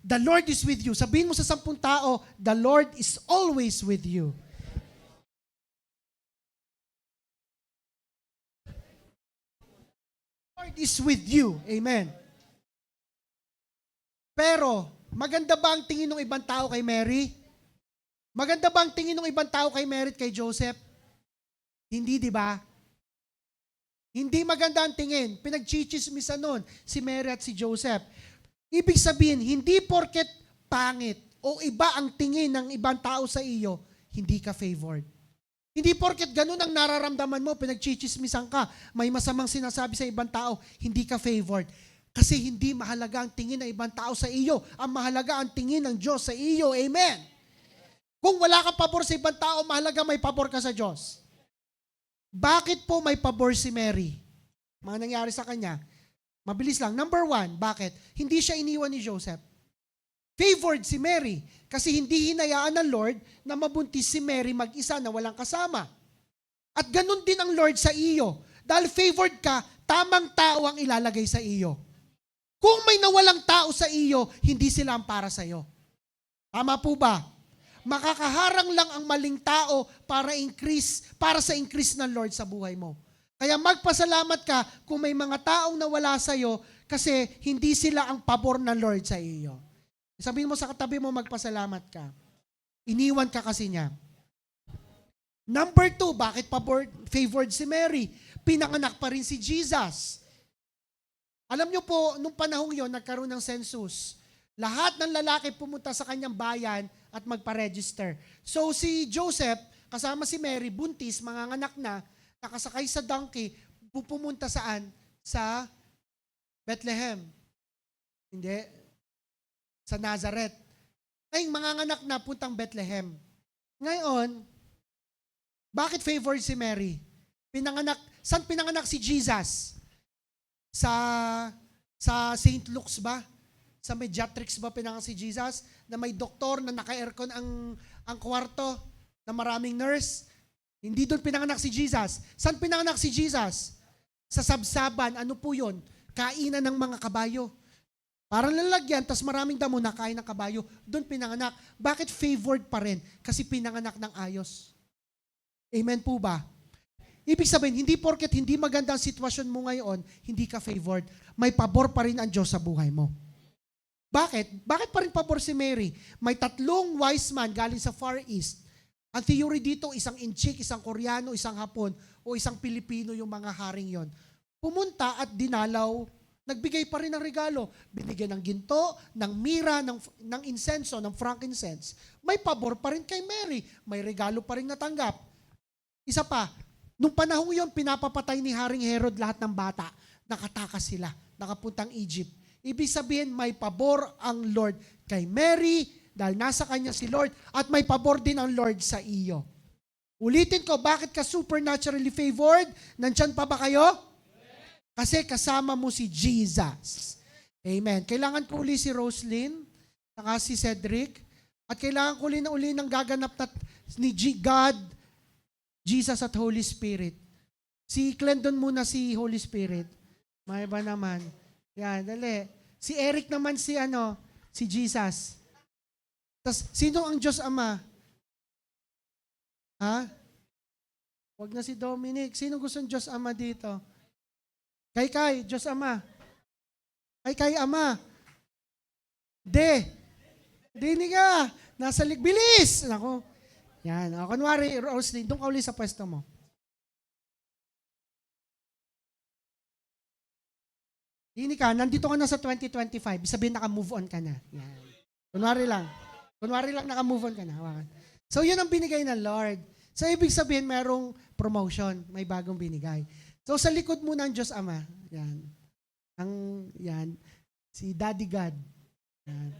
The Lord is with you. Sabihin mo sa 10 tao, the Lord is always with you. Lord is with you. Amen. Pero, maganda ba ang tingin ng ibang tao kay Mary? Maganda ba ang tingin ng ibang tao kay Mary at kay Joseph? Hindi, di ba? Hindi maganda ang tingin. Pinagchichismisan nun si Mary at si Joseph. Ibig sabihin, hindi porket pangit o iba ang tingin ng ibang tao sa iyo, hindi ka favored. Hindi porket ganun ang nararamdaman mo, pinagchichismisan ka, may masamang sinasabi sa ibang tao, hindi ka favored. Kasi hindi mahalaga ang tingin ng ibang tao sa iyo. Ang mahalaga ang tingin ng Diyos sa iyo. Amen. Kung wala kang pabor sa ibang tao, mahalaga may pabor ka sa Diyos. Bakit po may pabor si Mary? Mga nangyari sa kanya. Mabilis lang. Number 1, bakit? Hindi siya iniwan ni Joseph. Favored si Mary kasi hindi hinayaan ng Lord na mabuntis si Mary mag-isa na walang kasama. At ganun din ang Lord sa iyo. Dahil favored ka, tamang tao ang ilalagay sa iyo. Kung may nawalang tao sa iyo, hindi sila ang para sa iyo. Tama po ba? Makakaharang lang ang maling tao para sa increase ng Lord sa buhay mo. Kaya magpasalamat ka kung may mga taong nawala sa iyo kasi hindi sila ang pabor ng Lord sa iyo. Sabihin mo sa katabi mo, magpasalamat ka. Iniwan ka kasi niya. Number 2, bakit favored si Mary? Pinanganak pa rin si Jesus. Alam niyo po, nung panahong yon nagkaroon ng census. Lahat ng lalaki pumunta sa kanyang bayan at magpa-register. So si Joseph, kasama si Mary, buntis, manganganak na, nakasakay sa donkey, pupunta saan? Sa Bethlehem. Hindi. Sa Nazareth. Ay, manganganak na, puntang Bethlehem. Ngayon, bakit favored si Mary? Saan pinanganak si Jesus? Sa St. Luke's ba? Sa Mediatrix ba pinanganak si Jesus? Na may doktor na naka-aircon ang kwarto, na maraming nurse? Hindi doon pinanganak si Jesus. Saan pinanganak si Jesus? Sa sabsaban. Ano po yun? Kainan ng mga kabayo. Parang lalagyan, tas maraming damo na kain ng kabayo. Doon pinanganak. Bakit favored pa rin? Kasi pinanganak ng ayos. Amen po ba? Ibig sabihin, hindi porket hindi maganda ang sitwasyon mo ngayon, hindi ka favored. May pabor pa rin ang Diyos sa buhay mo. Bakit? Bakit pa rin pabor si Mary? May 3 wise man galing sa Far East. Ang theory dito, isang Inchik, isang Koreano, isang Hapon, o isang Pilipino yung mga haring yon. Pumunta at dinalaw, nagbigay pa rin ng regalo. Binigyan ng ginto, ng mira, ng insenso, ng frankincense. May pabor pa rin kay Mary. May regalo pa rin natanggap. Isa pa, nung panahong yon, pinapapatay ni Haring Herod lahat ng bata. Nakatakas sila, nakapuntang Egypt. Ibig sabihin, may pabor ang Lord kay Mary, dahil nasa kanya si Lord, at may pabor din ang Lord sa iyo. Ulitin ko, bakit ka supernaturally favored? Nandyan pa ba kayo? Kasi kasama mo si Jesus. Amen. Kailangan ko uli si Roslyn, saka si Cedric, at kailangan ko uli ng gaganap ni God, Jesus at Holy Spirit. Si Clendon muna si Holy Spirit. May ba naman? Yan, dali. Si Eric naman si Jesus. Tas, sino ang Diyos Ama? Ha? Huwag na si Dominic. Sino gusto ng Diyos Ama dito? Kay, Diyos Ama. Kay, Ama. Dini ka. Nasa bilis. Nako. Yan. O, kunwari, Roslyn, doon ka uli sa pwesto mo. Dini ka, nandito ka na sa 2025. Sabihin, naka-move on ka na. Yan. Kunwari lang, naka-move on ka na. Hawakan. So, yun ang binigay ng Lord. So, ibig sabihin, merong promotion. May bagong binigay. So, sa likod mo ng Diyos Ama. Yan. Yan. Si Daddy God. Yan.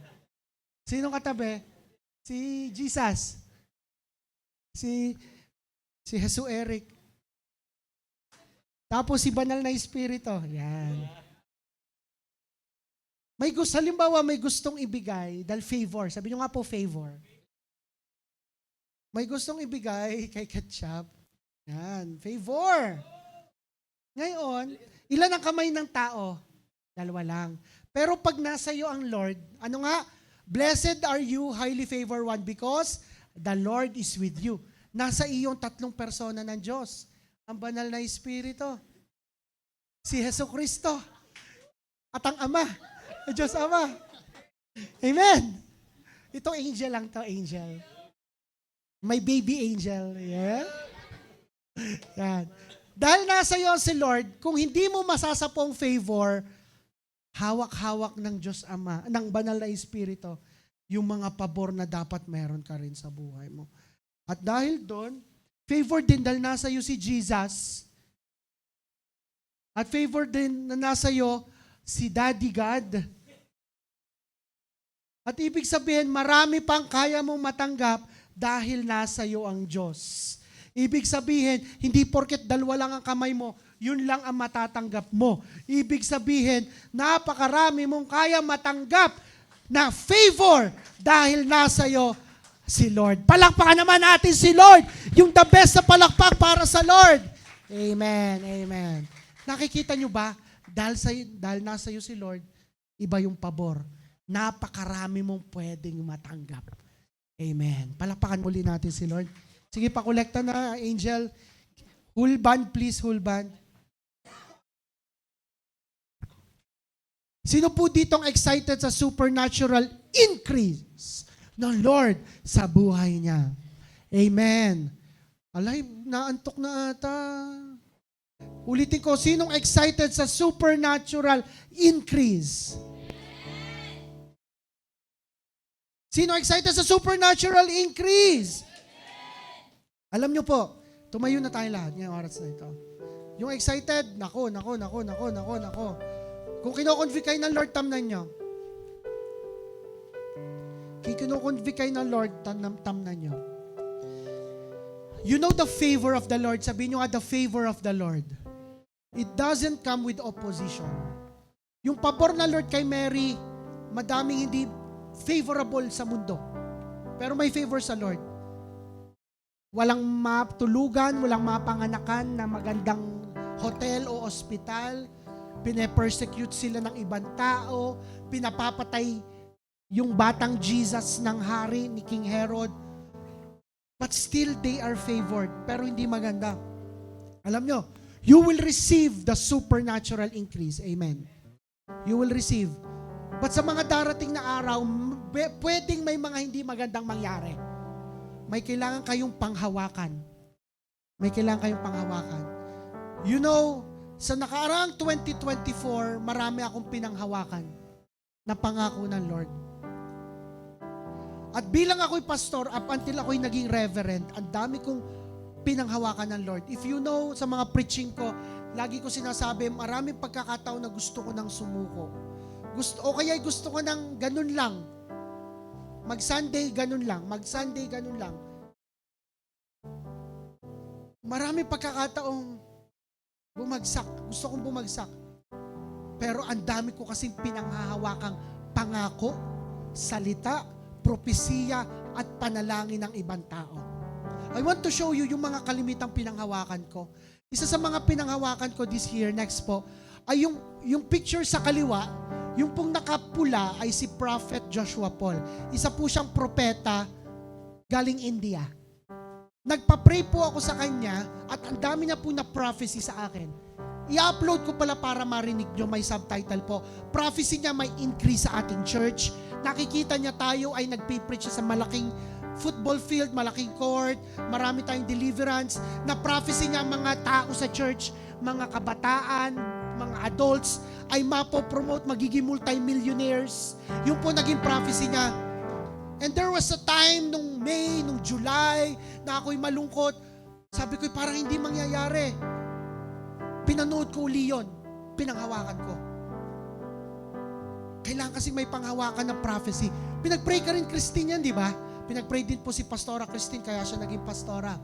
Sino katabi? Si Jesus. Si Jesus Eric. Tapos si Banal na Espiritu. Yan. Halimbawa, may gustong ibigay dahil favor. Sabi nyo nga po, favor. May gustong ibigay kay Ketchup. Yan, favor. Ngayon, ilan ang kamay ng tao? 2 lang. Pero pag nasa iyo ang Lord, ano nga? Blessed are you, highly favored one, because the Lord is with you. Nasa iyong 3 persona ng Diyos. Ang Banal na Espiritu. Si Hesus Kristo. At ang Ama. Diyos Ama. Amen. Ito angel lang to, angel. May baby angel. Yeah? Yan. Dahil nasa iyo si Lord, kung hindi mo masasapong favor, hawak-hawak ng Diyos Ama, ng Banal na Espiritu, yung mga pabor na dapat meron ka rin sa buhay mo. At dahil doon, favor din dahil nasa iyo si Jesus, at favor din na nasa iyo si Daddy God. At ibig sabihin, marami pang kaya mong matanggap dahil nasa iyo ang Diyos. Ibig sabihin, hindi porket 2 lang ang kamay mo, yun lang ang matatanggap mo. Ibig sabihin, napakarami mong kaya matanggap na favor dahil nasa iyo si Lord. Palakpakan naman natin si Lord. Yung the best na palakpak para sa Lord. Amen, amen. Nakikita nyo ba? Dahil nasa iyo si Lord, iba yung pabor. Napakarami mong pwedeng matanggap. Amen. Palakpakan muli natin si Lord. Sige, pakolekta na, Angel. Whole band, please, whole band. Sino po ditong excited sa supernatural increase ng Lord sa buhay niya? Amen. Alay, naantok na ata. Ulitin ko, sinong excited sa supernatural increase? Sino excited sa supernatural increase? Alam nyo po, tumayo na tayo lahat ngayong oras na ito. Yung excited, nako. Kung kinoconvict kayo ng Lord, tamnan nyo. Kung kinoconvict kayo ng Lord, tamnan nyo. You know the favor of the Lord. Sabihin nyo nga, the favor of the Lord. It doesn't come with opposition. Yung pabor na Lord kay Mary, madaming hindi favorable sa mundo. Pero may favor sa Lord. Walang matulugan, walang mapanganakan na magandang hotel o ospital. Pine-persecute sila ng ibang tao. Pinapapatay yung batang Jesus ng hari ni King Herod. But still, they are favored. Pero hindi maganda. Alam nyo, you will receive the supernatural increase. Amen. You will receive. But sa mga darating na araw, pwedeng may mga hindi magandang mangyari. May kailangan kayong panghawakan. You know, sa nakaraang 2024, marami akong pinanghawakan na pangako ng Lord. At bilang ako'y pastor, up until ako'y naging reverend, ang dami kong pinanghawakan ng Lord. If you know, sa mga preaching ko, lagi ko sinasabi, maraming pagkakataon na gusto ko nang sumuko. O kaya gusto ko nang ganun lang. Mag-Sunday, ganun lang. Maraming pagkakataong bumagsak. Gusto kong bumagsak. Pero ang dami ko kasing pinanghahawakang pangako, salita, propesiya, at panalangin ng ibang tao. I want to show you yung mga kalimitang pinanghawakan ko. Isa sa mga pinanghawakan ko this year, next po, ay yung picture sa kaliwa, Yung pong nakapula ay si Prophet Joshua Paul. Isa po siyang propeta galing India. Nagpa-pray po ako sa kanya at ang dami niya po na prophecy sa akin. I-upload ko pala para marinig nyo, may subtitle po. Prophecy niya may increase sa ating church. Nakikita niya tayo ay nagpipreach sa malaking football field, malaking court, marami tayong deliverance. Na prophecy niya mga tao sa church, mga kabataan, mga adults, ay mapopromote, magiging multi-millionaires. Yung po naging prophecy niya. And there was a time nung May, nung July, na ako'y malungkot. Sabi ko, parang hindi mangyayari. Pinanood ko uli yun. Pinanghawakan ko. Kailangan kasi may panghawakan ng prophecy. Pinagpray ka rin Christine yan, di ba? Pinagpray din po si Pastora Christine, kaya siya naging pastora.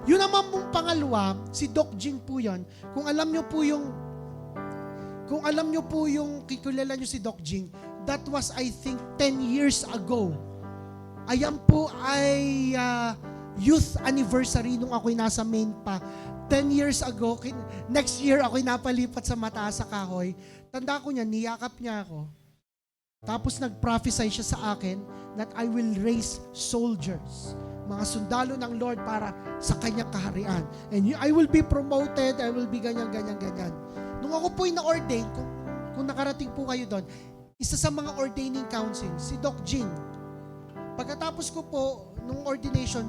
Yun naman pong pangalawa, si Doc Jing po yun. Kung alam nyo po yung kikilala nyo si Doc Jing, that was I think 10 years ago. Ayan po ay youth anniversary nung ako'y nasa main pa. 10 years ago, next year ako'y napalipat sa Mataas sa Kahoy. Tanda ko niya, niyakap niya ako. Tapos nag-prophesy siya sa akin that I will raise soldiers, mga sundalo ng Lord para sa kanyang kaharian. And I will be promoted, I will be ganyan. Nung ako po'y na-ordain, kung nakarating po kayo doon, isa sa mga ordaining council, si Doc Jing. Pagkatapos ko po, nung ordination,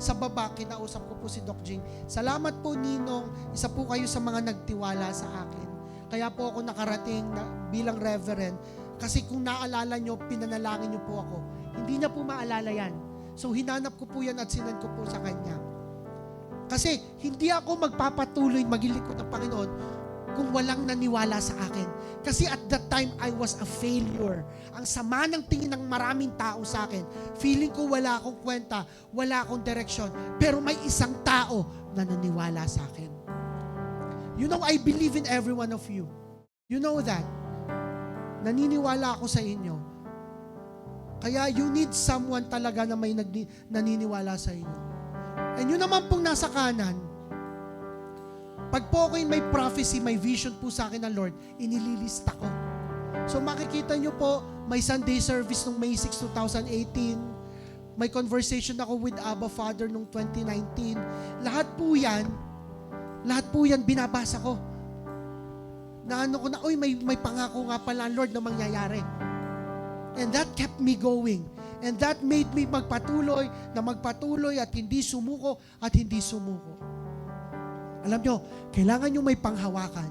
sa baba, kinausap ko po si Doc Jing. Salamat po, Ninong. Isa po kayo sa mga nagtiwala sa akin. Kaya po ako nakarating bilang reverend. Kasi kung naalala nyo, pinanalangin nyo po ako. Hindi niya po maalala yan. So, hinanap ko po yan at sinend ko po sa kanya. Kasi, hindi ako magpapatuloy maglilingkod ng Panginoon kung walang naniwala sa akin. Kasi at that time, I was a failure. Ang sama ng tingin ng maraming tao sa akin. Feeling ko wala akong kwenta, wala akong direksyon. Pero may isang tao na naniwala sa akin. You know, I believe in every one of you. You know that. Naniniwala ako sa inyo. Kaya you need someone talaga na may naniniwala sa inyo. And yun naman pong nasa kanan, pag po ako'y may prophecy, may vision po sa akin ng Lord, inililista ko. So makikita nyo po, may Sunday service nung May 6, 2018. May conversation ako with Abba Father nung 2019. Lahat po yan binabasa ko. Na ano ko na, may pangako nga pala ang Lord na mangyayari. And that kept me going. And that made me magpatuloy at hindi sumuko. Alam nyo, kailangan nyo may panghawakan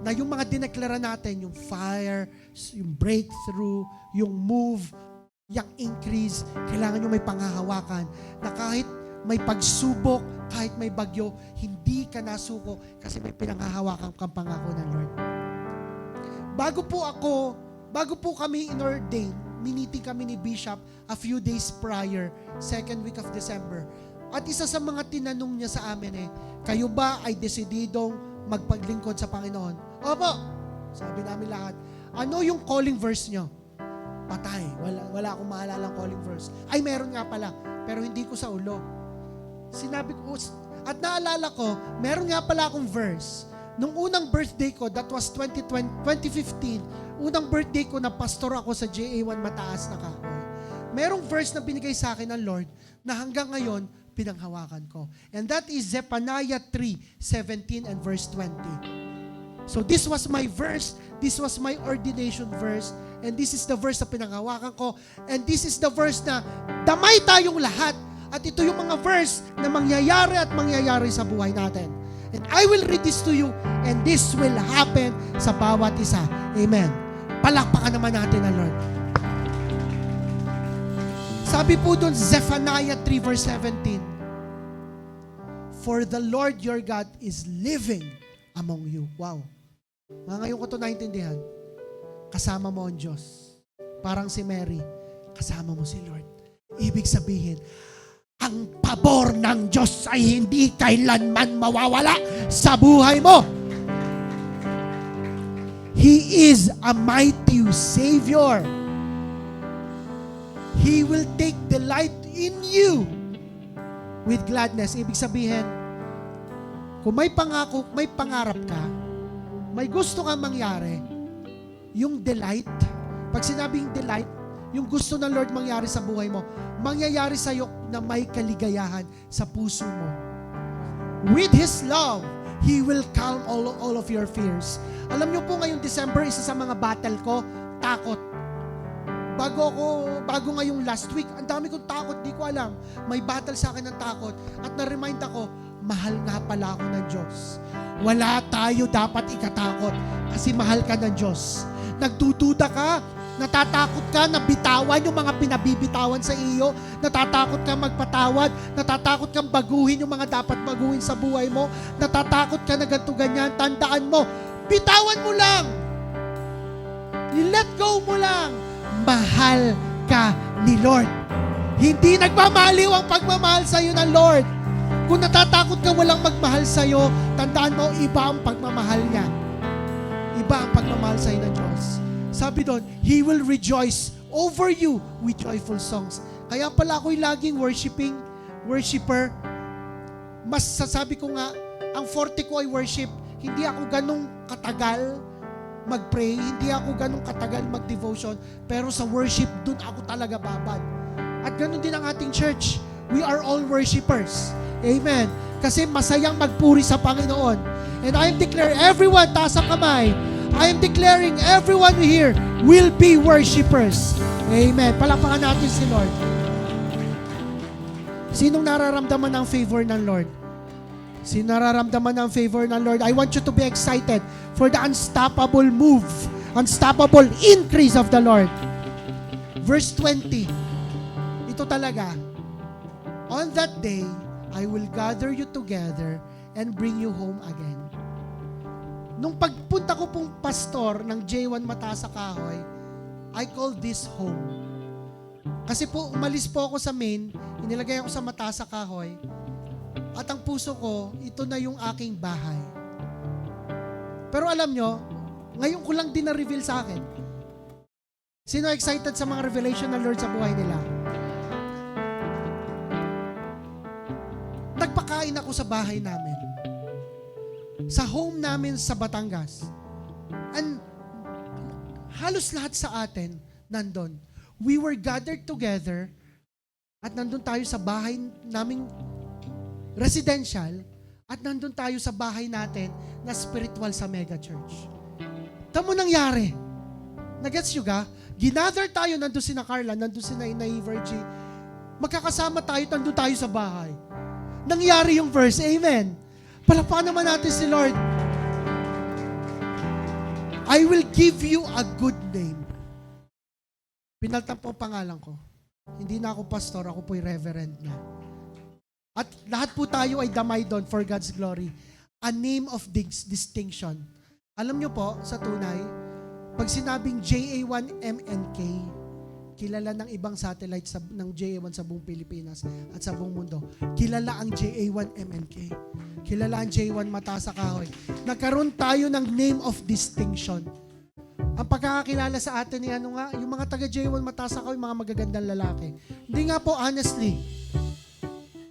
na yung mga dineklara natin, yung fire, yung breakthrough, yung move, yung increase, kailangan nyo may panghahawakan na kahit may pagsubok, kahit may bagyo, hindi ka nasuko kasi may pinanghahawakan kang pangako ng Lord. Bago po kami in-ordain, miniting kami ni Bishop a few days prior, second week of December. At isa sa mga tinanong niya sa amin kayo ba ay desididong magpaglingkod sa Panginoon? Opo, sabi namin lahat. Ano yung calling verse nyo? Patay. Wala akong maalalang calling verse. Ay, meron nga pala, pero hindi ko sa ulo. Sinabi ko, at naalala ko, meron nga pala akong verse. Nung unang birthday ko, that was 2015, unang birthday ko na pastor ako sa JA1 Mataas na Kahoy. Merong verse na binigay sa akin ng Lord na hanggang ngayon, pinanghawakan ko. And that is Zephaniah 3:17 and verse 20. So this was my verse, this was my ordination verse, and this is the verse na pinanghawakan ko, and this is the verse na damay tayong lahat, at ito yung mga verse na mangyayari sa buhay natin. And I will read this to you, and this will happen sa bawat isa. Amen. Palakpakan naman natin ang Lord. Sabi po doon, Zephaniah 3 verse 17, for the Lord your God is living among you. Wow. Ngayon ko ito naintindihan. Kasama mo ang Diyos. Parang si Mary, kasama mo si Lord. Ibig sabihin, ang pabor ng Diyos ay hindi kailanman mawawala sa buhay mo. He is a mighty Savior. He will take delight in you with gladness. Ibig sabihin, kung may pangako, may pangarap ka, may gusto kang mangyari, yung delight. Pag sinabing delight, yung gusto ng Lord mangyari sa buhay mo, mangyayari sa'yo na may kaligayahan sa puso mo. With His love, He will calm all of your fears. Alam niyo po ngayong December, isa sa mga battle ko, takot. Bago ngayong last week, ang dami kong takot, di ko alam. May battle sa akin ng takot. At na-remind ako, mahal nga pala ako ng Diyos. Wala tayo dapat ikatakot kasi mahal ka ng Diyos. Nagdududa ka, natatakot ka na bitawan yung mga pinabibitawan sa iyo, natatakot ka magpatawad, natatakot kang baguhin yung mga dapat baguhin sa buhay mo, natatakot ka na ganito ganyan, tandaan mo, bitawan mo lang. I-let go mo lang. Mahal ka ni Lord. Hindi nagmamaliw ang pagmamahal sa iyo ng Lord. Kung natatakot ka walang magmahal sa iyo, tandaan mo, iba ang pagmamahal niya. Iba ang pagmamahal sa iyo ng Diyos. Sabi doon, He will rejoice over you with joyful songs. Kaya pala ako'y laging worshiper. Mas sasabi ko nga, ang forte ko ay worship. Hindi ako ganong katagal mag-pray, hindi ako ganong katagal mag-devotion, pero sa worship, dun ako talaga babad. At ganon din ang ating church. We are all worshipers. Amen. Kasi masayang magpuri sa Panginoon. And I am declaring, everyone, taas ang kamay, I am declaring everyone here will be worshipers. Amen. Palakpakan natin si Lord. Sinong nararamdaman ng favor ng Lord? Sino nararamdaman ng favor ng Lord? I want you to be excited for the unstoppable move, unstoppable increase of the Lord. Verse 20. Ito talaga. On that day, I will gather you together and bring you home again. Nung pagpunta ko pong pastor ng J1 Mataas sa Kahoy, I call this home. Kasi po, umalis po ako sa main, inilagay ako sa Mataas sa Kahoy, at ang puso ko, ito na yung aking bahay. Pero alam nyo, ngayon ko lang din na-reveal sa akin. Sino excited sa mga revelation ng Lord sa buhay nila? Nagpakain ako sa bahay namin. Sa home namin sa Batangas. And halos lahat sa atin nandun. We were gathered together at nandun tayo sa bahay naming residential at nandun tayo sa bahay natin na spiritual sa mega church. Tamo nangyari. Nagets nyo ga? Ginather tayo, nandun si na Carla, nandun si na Inay Virgie. Magkakasama tayo, nandun tayo sa bahay. Nangyari yung verse, amen. Palakpakan naman natin si Lord. I will give you a good name. Pinaltan po ang pangalan ko. Hindi na ako pastor, ako po'y reverend na. At lahat po tayo ay damay doon for God's glory. A name of distinction. Alam nyo po, sa tunay, pag sinabing JA1MNK, kilala ng ibang satellite ng JA1 sa buong Pilipinas at sa buong mundo. Kilala ang JA1MNK. Kilala ang JA1 Mataas sa Kahoy. Nagkaroon tayo ng name of distinction. Ang pagkakakilala sa atin ni yung mga taga JA1 Mataas sa Kahoy, mga magagandang lalaki. Hindi nga po, honestly,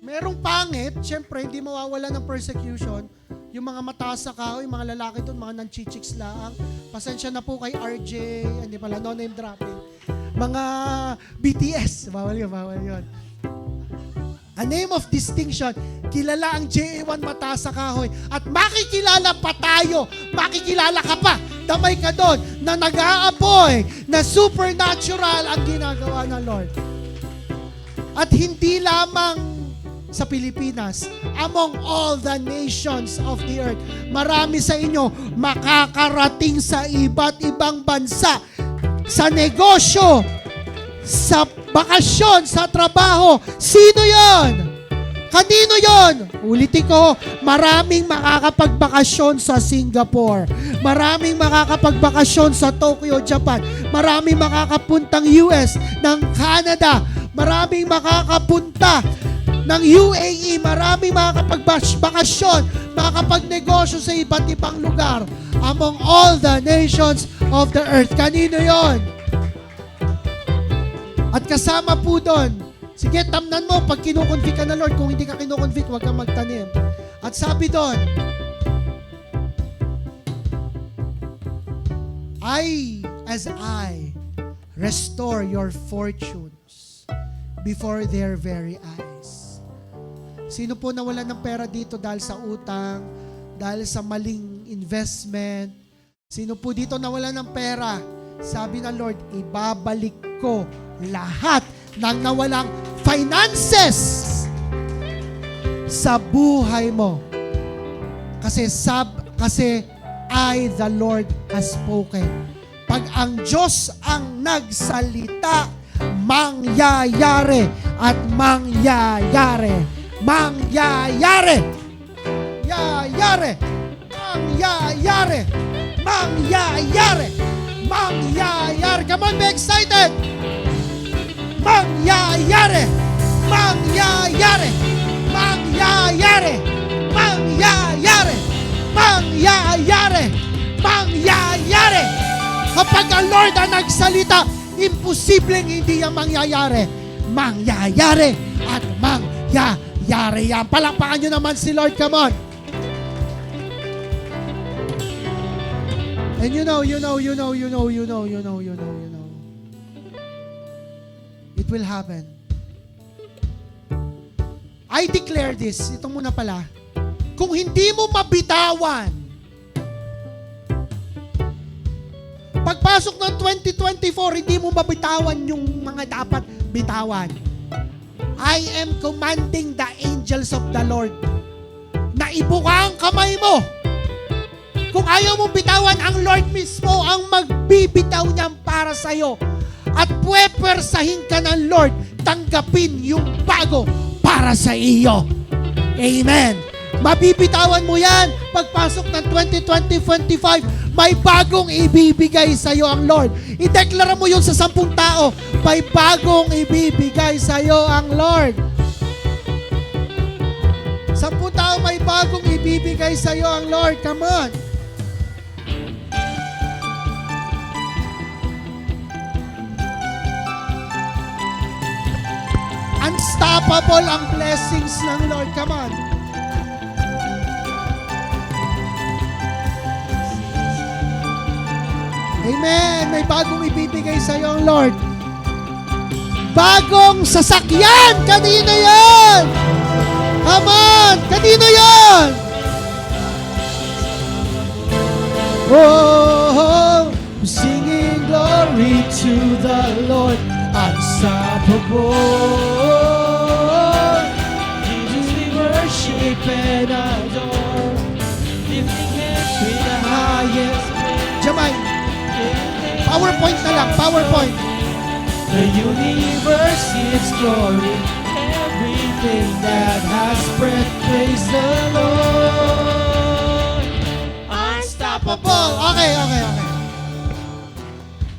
merong pangit, syempre, hindi mawawala ng persecution. Yung mga mataas sa kahoy, mga lalaki doon, mga nanchichiks lang. Pasensya na po kay RJ, hindi pala, no name dropping. Mga BTS, bawal yun. A name of distinction, kilala ang JA1 Mataas sa Kahoy. At makikilala pa tayo, makikilala ka pa, damay ka doon, na nag-aapoy, na supernatural ang ginagawa ng Lord. At hindi lamang sa Pilipinas, among all the nations of the earth. Marami sa inyo makakarating sa iba't ibang bansa, sa negosyo, sa bakasyon, sa trabaho. Sino yon? Kanino yon? Ulitin ko, maraming makakapagbakasyon sa Singapore. Maraming makakapagbakasyon sa Tokyo, Japan. Maraming makakapuntang US, ng Canada. Maraming makakapunta ng UAE, marami makakapagbakasyon, makakapagnegosyo sa iba't ibang lugar among all the nations of the earth. Kanino yon? At kasama po doon, sige, tamnan mo pag kinukonvict ka na Lord. Kung hindi ka kinukonvict, huwag kang magtanim. At sabi doon, as I restore your fortunes before their very eyes. Sino po nawalan ng pera dito dahil sa utang, dahil sa maling investment? Sino po dito nawalan ng pera? Sabi ng Lord, ibabalik ko lahat ng nawalang finances sa buhay mo. Kasi I, the Lord, has spoken. Pag ang Diyos ang nagsalita, mangyayari at mangyayari. Mangyayari! Yayari! Mangyayari! Mangyayari! Mangyayari! Come on, be excited! Mangyayari! Mangyayari! Mangyayari! Mangyayari! Mangyayari! Mangyayari! Kapag ang Lord ang nagsalita, imposibleng hindi yan mangyayari. Mangyayari at mangyayari yan. Palakpakan nyo naman si Lord, come on. And you know. It will happen. I declare this. Ito muna pala. Kung hindi mo mabitawan, pagpasok ng 2024, hindi mo mabitawan yung mga dapat bitawan. I am commanding the angels of the Lord na ibuka ang kamay mo. Kung ayaw mong bitawan, ang Lord mismo ang magbibitaw niyan para sa'yo. At pwepersahin ka ng Lord, tanggapin yung bago para sa iyo. Amen. Mabibitawan mo yan. Pagpasok ng 2020-2025, may bagong ibibigay sa iyo ang Lord. Ideklara mo yun sa 10 tao. May bagong ibibigay sa iyo ang Lord. 10 tao, may bagong ibibigay sa iyo ang Lord. Come on. Unstoppable ang blessings ng Lord. Come on. Amen. May bagong ibibigay sa iyo ang Lord. Bagong sasakyan. Kanino yan? Come on. Kanino yan? Oh, singing glory to the Lord. Unstoppable. Jesus, we worship and adore. Lifting hands with the highest. Jamay. PowerPoint na lang. PowerPoint. The universe is glory. Everything that has breath, praise the Lord. Unstoppable. Okay.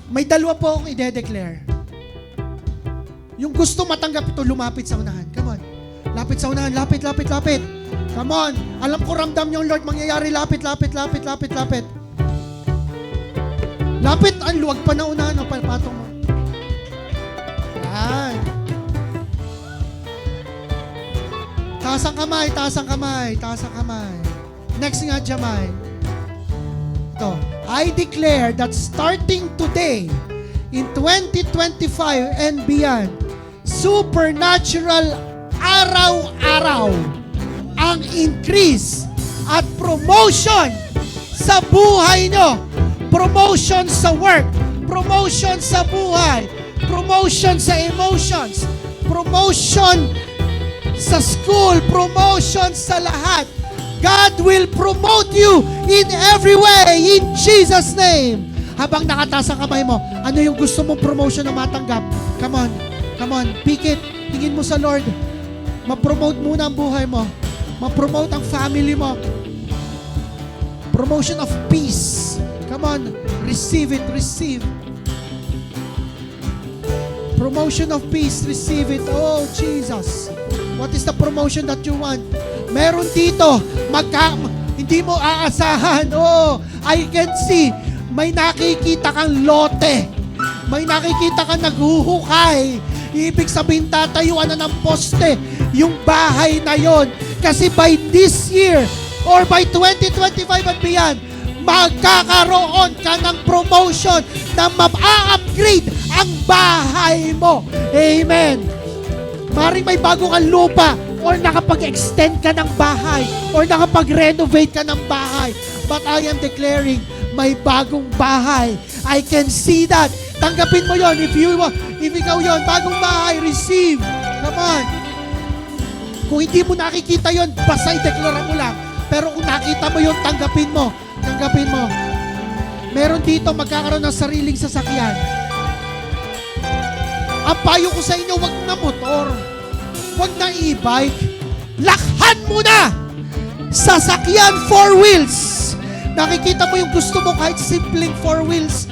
May dalawa po akong ide-declare. Yung gusto matanggap ito, lumapit sa unahan. Come on. Lapit sa unahan. Lapit. Come on. Alam ko ramdam niyo, Lord, mangyayari. Lapit. Lapit. Ang luwag pa na unahan. O, palpatong mo. Yan. Taas ang kamay. Next nga, Jamay. Ito. I declare that starting today, in 2025 and beyond, supernatural araw-araw ang increase at promotion sa buhay nyo. Promotion sa work, promotion sa buhay, promotion sa emotions, promotion sa school, promotion sa lahat. God will promote you in every way in Jesus' name. Habang nakataas ang kamay mo, ano yung gusto mong promotion na matanggap? Come on, pick it. Tingin mo sa Lord. Ma-promote muna ang buhay mo. Ma-promote ang family mo. Promotion of peace. Come on, receive it, receive. Promotion of peace, receive it. Oh, Jesus. What is the promotion that you want? Meron dito, hindi mo aasahan. Oh, I can see. May nakikita kang lote. May nakikita kang naghuhukay. Ibig sabihin, tatayuan na ng poste yung bahay na yon. Kasi by this year, or by 2025 at beyond, magkakaroon ka ng promotion na ma-upgrade ang bahay mo. Amen. Maring may bago kang lupa or nakapag-extend ka ng bahay or nakapag-renovate ka ng bahay. But I am declaring, may bagong bahay. I can see that. Tanggapin mo yon. If ikaw yon, bagong bahay, receive. Come on. Kung hindi mo nakikita yon, basta i-declare mo lang. Pero kung nakita mo yon, tanggapin mo. Tanggapin mo. Meron dito magkakaroon ng sariling sasakyan. Ang payo ko sa inyo, wag na motor. Wag na e-bike. Lakhan mo na! Sasakyan 4 wheels. Nakikita mo yung gusto mo kahit simpleng 4 wheels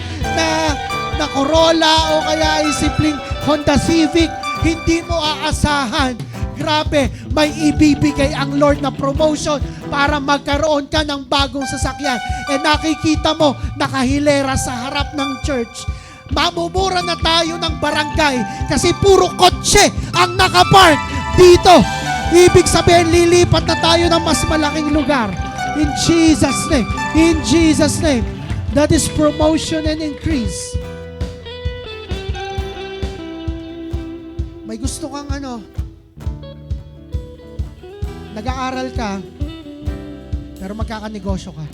na Corolla o kaya ay simpleng Honda Civic. Hindi mo aasahan. Grabe, may ibibigay ang Lord na promotion para magkaroon ka ng bagong sasakyan. E nakikita mo, nakahilera sa harap ng church. Mamumura na tayo ng barangay kasi puro kotse ang nakapark dito. Ibig sabihin, lilipat na tayo ng mas malaking lugar. In Jesus' name. In Jesus' name. That is promotion and increase. May gusto kang nag-aaral ka, pero magkakanegosyo ka.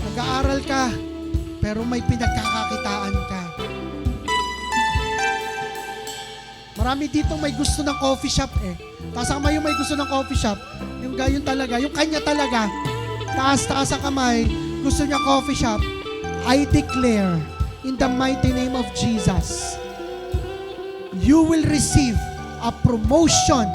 Nag-aaral ka, pero may pinagkakakitaan ka. Marami dito may gusto ng coffee shop eh. Taas ang kamay yung may gusto ng coffee shop. Yung gayon talaga, yung kanya talaga. Taas ang kamay, gusto niya coffee shop. I declare in the mighty name of Jesus, you will receive a promotion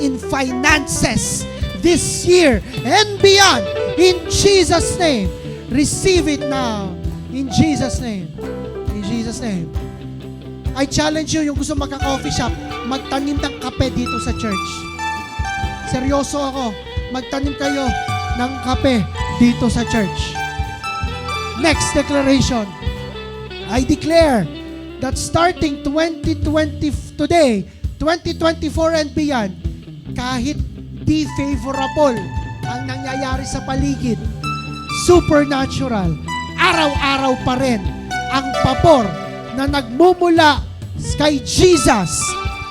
in finances this year and beyond. In Jesus' name. Receive it now. In Jesus' name. In Jesus' name. I challenge you, yung gusto magka-coffee shop, magtanim ng kape dito sa church. Seryoso ako. Magtanim kayo ng kape dito sa church. Next declaration. I declare that starting 2024 and beyond, kahit di favorable ang nangyayari sa paligid, supernatural, araw-araw pa rin ang pabor na nagmumula kay Jesus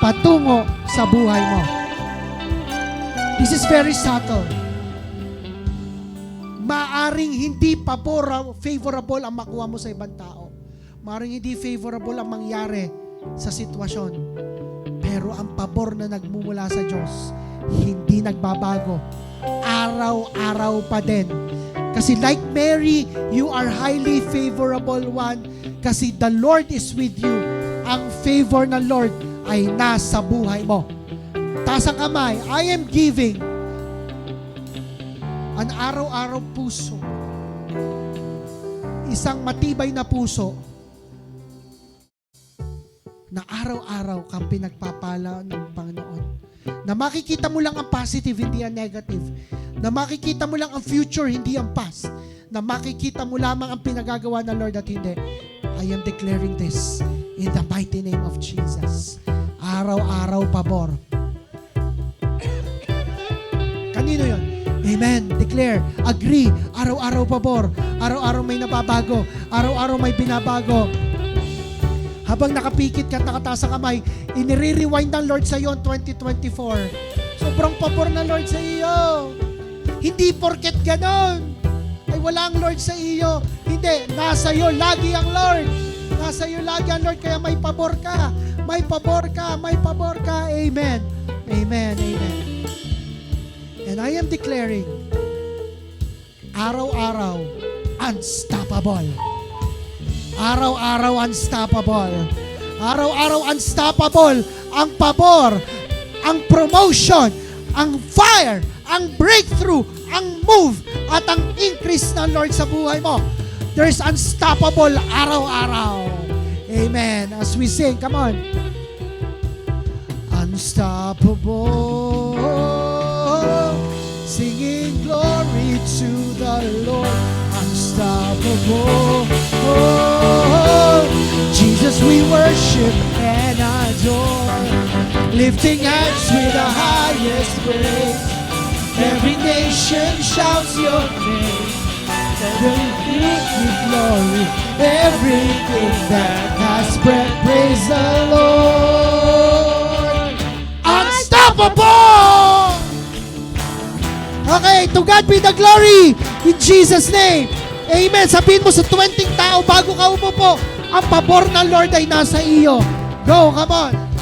patungo sa buhay mo. This is very subtle. Maaring hindi favorable ang makuha mo sa ibang tao. Maaring hindi favorable ang mangyari sa sitwasyon. Pero ang pabor na nagmumula sa Diyos, hindi nagbabago. Araw-araw pa din. Kasi like Mary, you are highly favorable one. Kasi the Lord is with you. Ang favor ng Lord ay nasa buhay mo. Taas ang kamay. I am giving an araw-araw puso. Isang matibay na puso na araw-araw kang pinagpapala ng Panginoon. Na makikita mo lang ang positive, hindi ang negative. Na makikita mo lang ang future, hindi ang past. Na makikita mo lamang ang pinagagawa ng Lord at hindi. I am declaring this in the mighty name of Jesus. Araw-araw pabor. Kanino yon? Amen. Declare. Agree. Araw-araw pabor. Araw-araw may nababago. Araw-araw may binabago. Habang nakapikit ka at nakataas ang kamay, inire-rewind ng Lord sa iyo ang 2024. Sobrang pabor ng Lord sa iyo. Hindi porket ganon ay wala ang Lord sa iyo. Hindi. Nasa iyo lagi ang Lord. Nasa iyo lagi ang Lord. Kaya may pabor ka. May pabor ka. May pabor ka. Amen. Amen. Amen. And I am declaring, araw-araw, unstoppable. Araw-araw, unstoppable. Araw-araw, unstoppable. Ang pabor, ang promotion, ang fire, ang breakthrough, ang move, at ang increase ng Lord sa buhay mo. There's unstoppable araw-araw. Amen. As we sing, come on. Unstoppable. Singing glory to the Lord. Unstoppable. Oh, Jesus, we worship and adore. Lifting hands with the highest praise. Every nation shouts your name. Everything is glory. Everything that has breath, praise the Lord. Unstoppable! Okay, to God be the glory. In Jesus' name. Amen. Sabihin mo sa 20 tao bago ka umupo, ang pabor ng Lord ay nasa iyo. Go, come on.